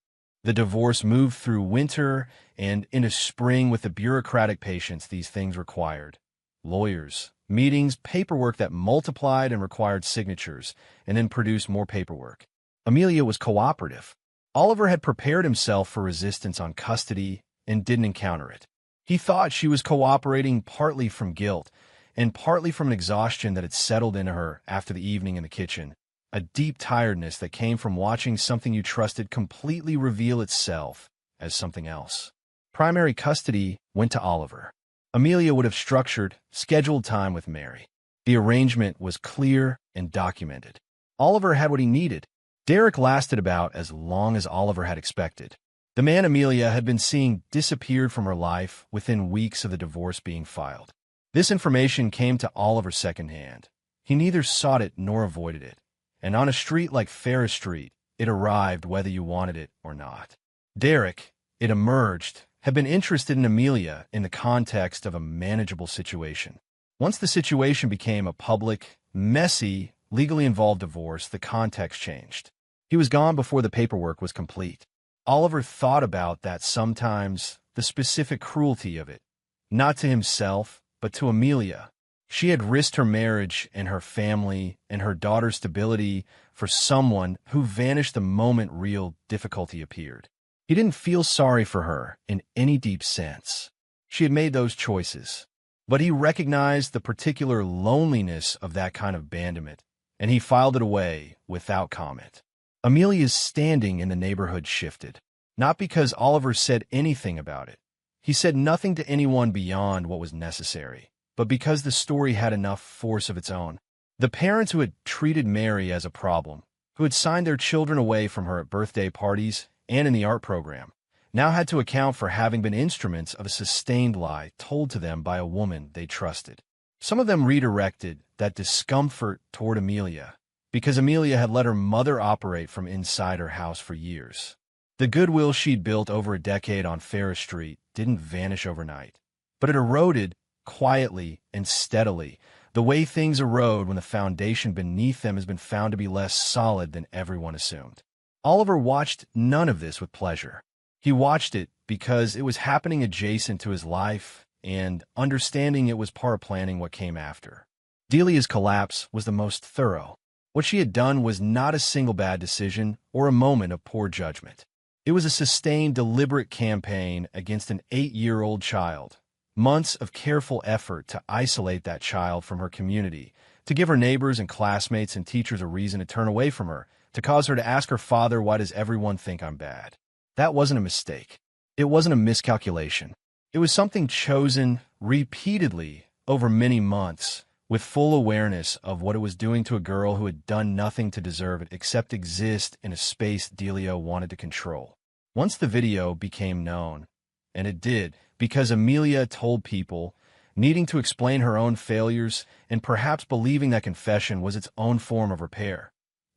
The divorce moved through winter and into spring with the bureaucratic patience these things required. Lawyers, meetings, paperwork that multiplied and required signatures, and then produced more paperwork. Amelia was cooperative. Oliver had prepared himself for resistance on custody and didn't encounter it. He thought she was cooperating partly from guilt and partly from an exhaustion that had settled into her after the evening in the kitchen, a deep tiredness that came from watching something you trusted completely reveal itself as something else. Primary custody went to Oliver. Amelia would have structured, scheduled time with Mary. The arrangement was clear and documented. Oliver had what he needed. Derek lasted about as long as Oliver had expected. The man Amelia had been seeing disappeared from her life within weeks of the divorce being filed. This information came to Oliver secondhand. He neither sought it nor avoided it. And on a street like Ferris Street, it arrived whether you wanted it or not. Derek, it emerged, had been interested in Amelia in the context of a manageable situation. Once the situation became a public, messy, legally involved divorce, the context changed. He was gone before the paperwork was complete. Oliver thought about that sometimes, the specific cruelty of it, not to himself, but to Amelia. She had risked her marriage and her family and her daughter's stability for someone who vanished the moment real difficulty appeared. He didn't feel sorry for her in any deep sense. She had made those choices. But he recognized the particular loneliness of that kind of abandonment, and he filed it away without comment. Amelia's standing in the neighborhood shifted, not because Oliver said anything about it. He said nothing to anyone beyond what was necessary, but because the story had enough force of its own. The parents who had treated Mary as a problem, who had signed their children away from her at birthday parties and in the art program, now had to account for having been instruments of a sustained lie told to them by a woman they trusted. Some of them redirected that discomfort toward Amelia, because Amelia had let her mother operate from inside her house for years. The goodwill she'd built over a decade on Ferris Street didn't vanish overnight, but it eroded quietly and steadily, the way things erode when the foundation beneath them has been found to be less solid than everyone assumed. Oliver watched none of this with pleasure. He watched it because it was happening adjacent to his life, and understanding it was part of planning what came after. Delia's collapse was the most thorough. What she had done was not a single bad decision or a moment of poor judgment. It was a sustained, deliberate campaign against an 8-year-old child. Months of careful effort to isolate that child from her community, to give her neighbors and classmates and teachers a reason to turn away from her, to cause her to ask her father, "Why does everyone think I'm bad?" That wasn't a mistake. It wasn't a miscalculation. It was something chosen repeatedly over many months, with full awareness of what it was doing to a girl who had done nothing to deserve it except exist in a space Delia wanted to control. Once the video became known, and it did, because Amelia told people, needing to explain her own failures and perhaps believing that confession was its own form of repair,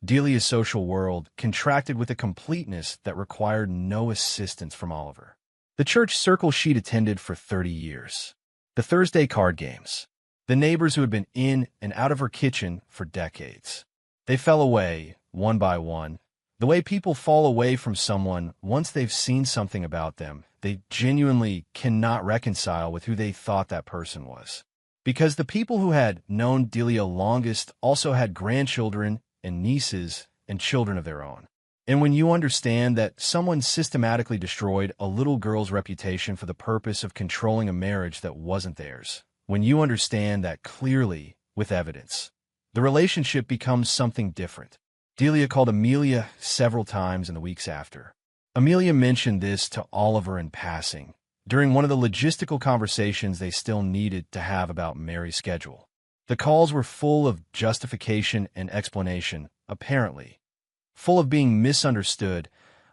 Delia's social world contracted with a completeness that required no assistance from Oliver. The church circle she'd attended for 30 years. The Thursday card games. The neighbors who had been in and out of her kitchen for decades. They fell away, one by one. The way people fall away from someone once they've seen something about them they genuinely cannot reconcile with who they thought that person was. Because the people who had known Delia longest also had grandchildren and nieces and children of their own. And when you understand that someone systematically destroyed a little girl's reputation for the purpose of controlling a marriage that wasn't theirs, when you understand that clearly, with evidence, the relationship becomes something different. Delia called Amelia several times in the weeks after. Amelia mentioned this to Oliver in passing, during one of the logistical conversations they still needed to have about Mary's schedule. The calls were full of justification and explanation, apparently. Full of being misunderstood,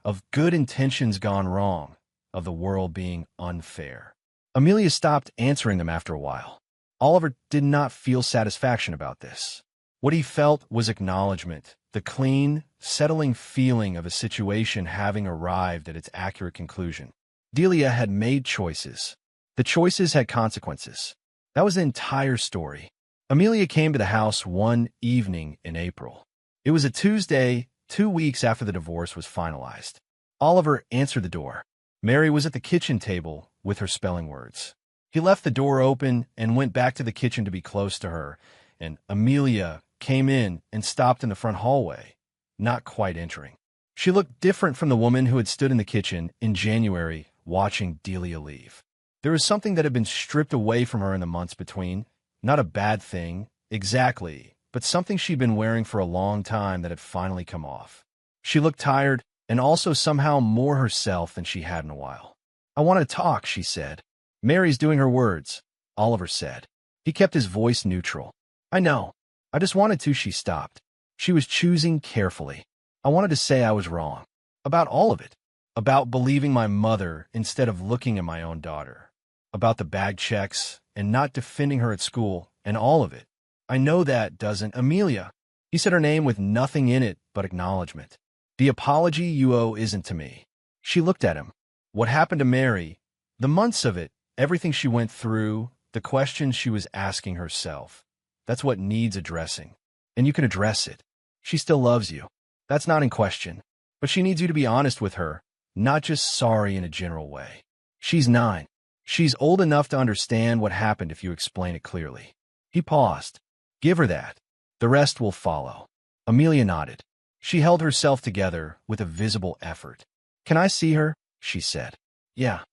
of good intentions gone wrong, of the world being unfair. Amelia stopped answering them after a while. Oliver did not feel satisfaction about this. What he felt was acknowledgement, the clean, settling feeling of a situation having arrived at its accurate conclusion. Delia had made choices. The choices had consequences. That was the entire story. Amelia came to the house one evening in April. It was a Tuesday, 2 weeks after the divorce was finalized. Oliver answered the door. Mary was at the kitchen table with her spelling words. He left the door open and went back to the kitchen to be close to her, and Amelia came in and stopped in the front hallway, not quite entering. She looked different from the woman who had stood in the kitchen in January watching Delia leave. There was something that had been stripped away from her in the months between. Not a bad thing, exactly, but something she'd been wearing for a long time that had finally come off. She looked tired and also somehow more herself than she had in a while. "I want to talk," she said. "Mary's doing her words," Oliver said. He kept his voice neutral. "I know. I just wanted to," she stopped. She was choosing carefully. "I wanted to say I was wrong. About all of it. About believing my mother instead of looking at my own daughter. About the bag checks and not defending her at school and all of it. I know that, doesn't Amelia?" He said her name with nothing in it but acknowledgement. "The apology you owe isn't to me." She looked at him. What happened to Mary, the months of it, everything she went through, the questions she was asking herself, that's what needs addressing. And you can address it. She still loves you. That's not in question. But she needs you to be honest with her, not just sorry in a general way. She's 9. She's old enough to understand what happened if you explain it clearly. He paused. "Give her that. The rest will follow." Amelia nodded. She held herself together with a visible effort. "Can I see her?" she said. "Yeah."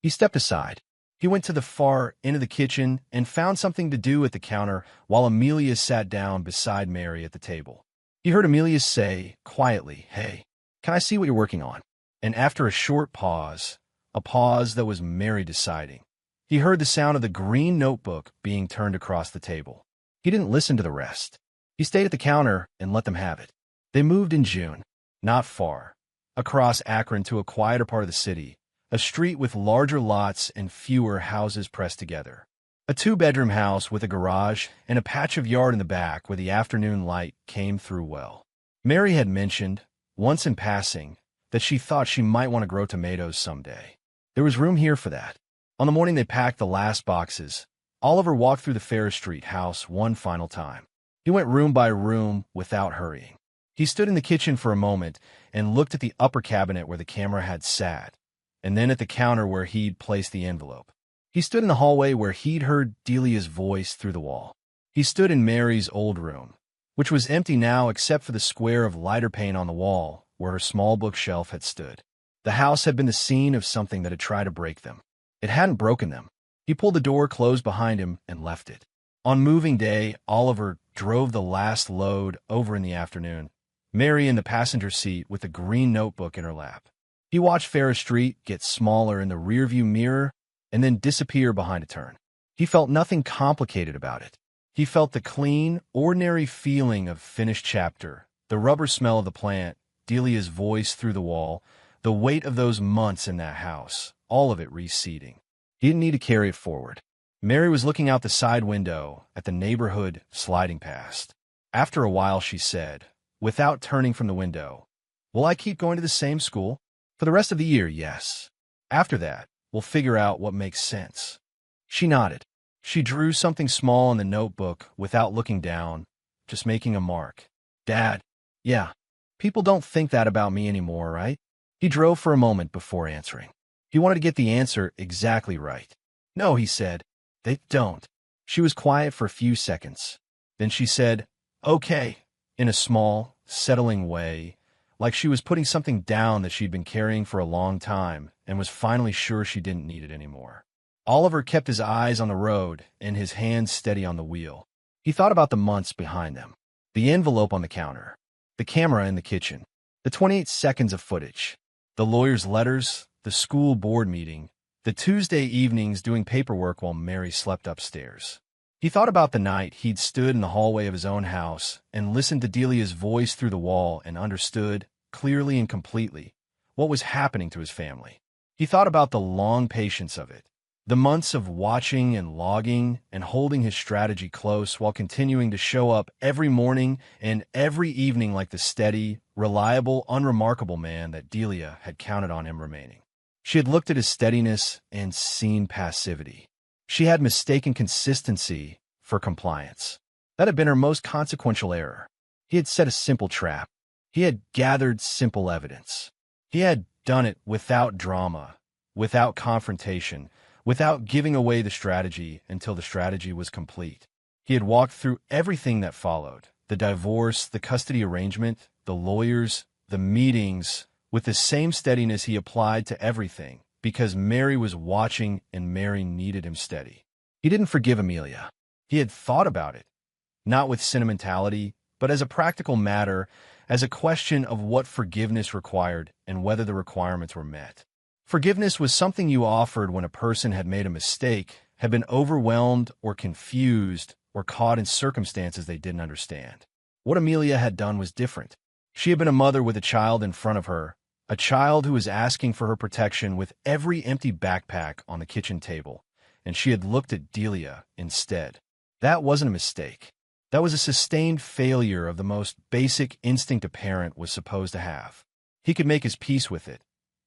He stepped aside. He went to the far end of the kitchen and found something to do at the counter while Amelia sat down beside Mary at the table. He heard Amelia say, quietly, "Hey, can I see what you're working on?" And after a short pause, a pause that was Mary deciding, he heard the sound of the green notebook being turned across the table. He didn't listen to the rest. He stayed at the counter and let them have it. They moved in June, not far, across Akron to a quieter part of the city, a street with larger lots and fewer houses pressed together. A 2-bedroom house with a garage and a patch of yard in the back where the afternoon light came through well. Mary had mentioned, once in passing, that she thought she might want to grow tomatoes someday. There was room here for that. On the morning they packed the last boxes, Oliver walked through the Ferris Street house one final time. He went room by room without hurrying. He stood in the kitchen for a moment and looked at the upper cabinet where the camera had sat, and then at the counter where he'd placed the envelope. He stood in the hallway where he'd heard Delia's voice through the wall. He stood in Mary's old room, which was empty now except for the square of lighter paint on the wall where her small bookshelf had stood. The house had been the scene of something that had tried to break them. It hadn't broken them. He pulled the door closed behind him and left it. On moving day, Oliver drove the last load over in the afternoon, Mary in the passenger seat with a green notebook in her lap. He watched Ferris Street get smaller in the rearview mirror and then disappear behind a turn. He felt nothing complicated about it. He felt the clean, ordinary feeling of finished chapter, the rubber smell of the plant, Delia's voice through the wall, the weight of those months in that house, all of it receding. He didn't need to carry it forward. Mary was looking out the side window at the neighborhood sliding past. After a while, she said, without turning from the window, "Will I keep going to the same school? For the rest of the year, yes. After that, we'll figure out what makes sense." She nodded. She drew something small in the notebook without looking down, just making a mark. "Dad, yeah, people don't think that about me anymore, right?" He drove for a moment before answering. He wanted to get the answer exactly right. "No," he said, "they don't." She was quiet for a few seconds. Then she said, "Okay," in a small, settling way, like she was putting something down that she'd been carrying for a long time and was finally sure she didn't need it anymore. Oliver kept his eyes on the road and his hands steady on the wheel. He thought about the months behind them, the envelope on the counter, the camera in the kitchen, the 28 seconds of footage, the lawyer's letters, the school board meeting, the Tuesday evenings doing paperwork while Mary slept upstairs. He thought about the night he'd stood in the hallway of his own house and listened to Delia's voice through the wall and understood, clearly and completely, what was happening to his family. He thought about the long patience of it, the months of watching and logging and holding his strategy close while continuing to show up every morning and every evening like the steady, reliable, unremarkable man that Delia had counted on him remaining. She had looked at his steadiness and seen passivity. She had mistaken consistency for compliance. That had been her most consequential error. He had set a simple trap. He had gathered simple evidence. He had done it without drama, without confrontation, without giving away the strategy until the strategy was complete. He had walked through everything that followed, the divorce, the custody arrangement, the lawyers, the meetings, with the same steadiness he applied to everything, because Mary was watching and Mary needed him steady. He didn't forgive Amelia. He had thought about it, not with sentimentality, but as a practical matter, as a question of what forgiveness required and whether the requirements were met. Forgiveness was something you offered when a person had made a mistake, had been overwhelmed or confused or caught in circumstances they didn't understand. What Amelia had done was different. She had been a mother with a child in front of her, a child who was asking for her protection with every empty backpack on the kitchen table, and she had looked at Delia instead. That wasn't a mistake. That was a sustained failure of the most basic instinct a parent was supposed to have. He could make his peace with it.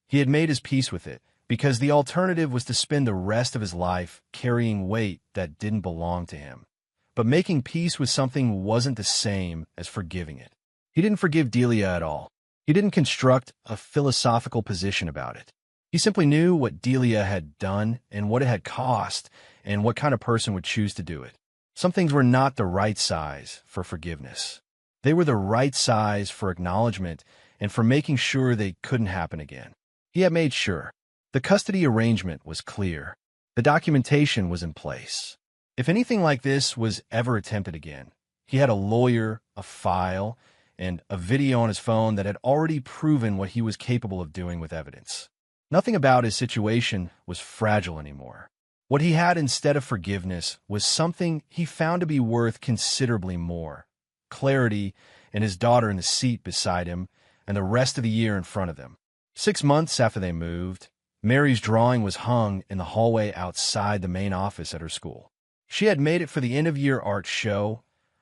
He had made his peace with it, because the alternative was to spend the rest of his life carrying weight that didn't belong to him. But making peace with something wasn't the same as forgiving it. He didn't forgive Delia at all. He didn't construct a philosophical position about it. He simply knew what Delia had done and what it had cost and what kind of person would choose to do it. Some things were not the right size for forgiveness. They were the right size for acknowledgement and for making sure they couldn't happen again. He had made sure. The custody arrangement was clear. The documentation was in place. If anything like this was ever attempted again, he had a lawyer, a file, and a video on his phone that had already proven what he was capable of doing with evidence. Nothing about his situation was fragile anymore. What he had instead of forgiveness was something he found to be worth considerably more: clarity and his daughter in the seat beside him and the rest of the year in front of them. 6 months after they moved, Mary's drawing was hung in the hallway outside the main office at her school. She had made it for the end-of-year art show,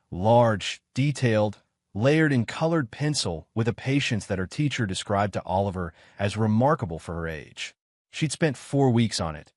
large, detailed, layered in colored pencil with a patience that her teacher described to Oliver as remarkable for her age. She'd spent 4 weeks on it,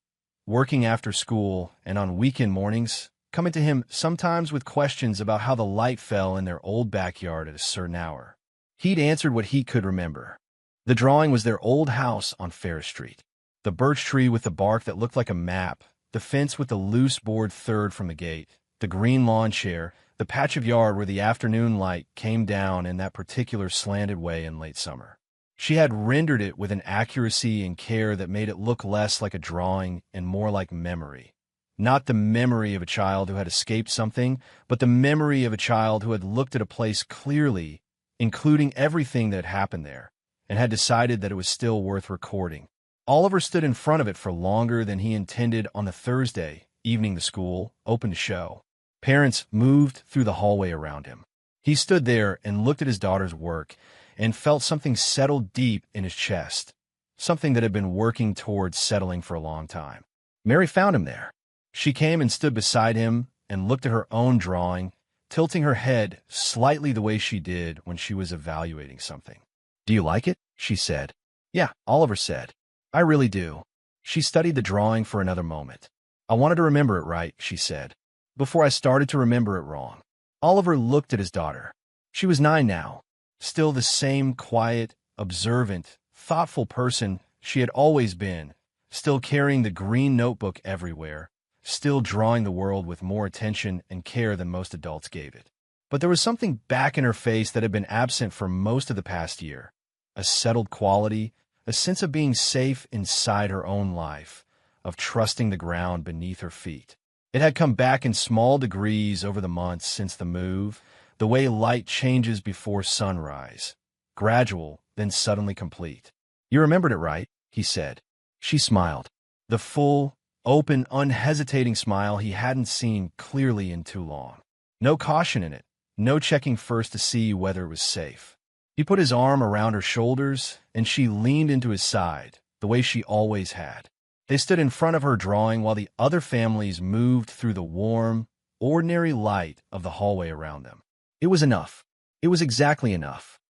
working after school and on weekend mornings, coming to him sometimes with questions about how the light fell in their old backyard at a certain hour. He'd answered what he could remember. The drawing was their old house on Ferris Street. The birch tree with the bark that looked like a map, the fence with the loose board third from the gate, the green lawn chair, the patch of yard where the afternoon light came down in that particular slanted way in late summer. She had rendered it with an accuracy and care that made it look less like a drawing and more like memory. Not the memory of a child who had escaped something, but the memory of a child who had looked at a place clearly, including everything that had happened there, and had decided that it was still worth recording. Oliver stood in front of it for longer than he intended on the Thursday evening the school opened to show. Parents moved through the hallway around him. He stood there and looked at his daughter's work and felt something settle deep in his chest, something that had been working towards settling for a long time. Mary found him there. She came and stood beside him and looked at her own drawing, tilting her head slightly the way she did when she was evaluating something. "Do you like it?" she said. "Yeah," Oliver said. "I really do." She studied the drawing for another moment. "I wanted to remember it right," she said, "before I started to remember it wrong." Oliver looked at his daughter. She was 9 now, still the same quiet, observant, thoughtful person she had always been, still carrying the green notebook everywhere, still drawing the world with more attention and care than most adults gave it. But there was something back in her face that had been absent for most of the past year, a settled quality, a sense of being safe inside her own life, of trusting the ground beneath her feet. It had come back in small degrees over the months since the move, the way light changes before sunrise, gradual, then suddenly complete. "You remembered it right," he said. She smiled. The full, open, unhesitating smile he hadn't seen clearly in too long. No caution in it, no checking first to see whether it was safe. He put his arm around her shoulders, and she leaned into his side, the way she always had. They stood in front of her drawing while the other families moved through the warm, ordinary light of the hallway around them. It was enough. It was exactly enough.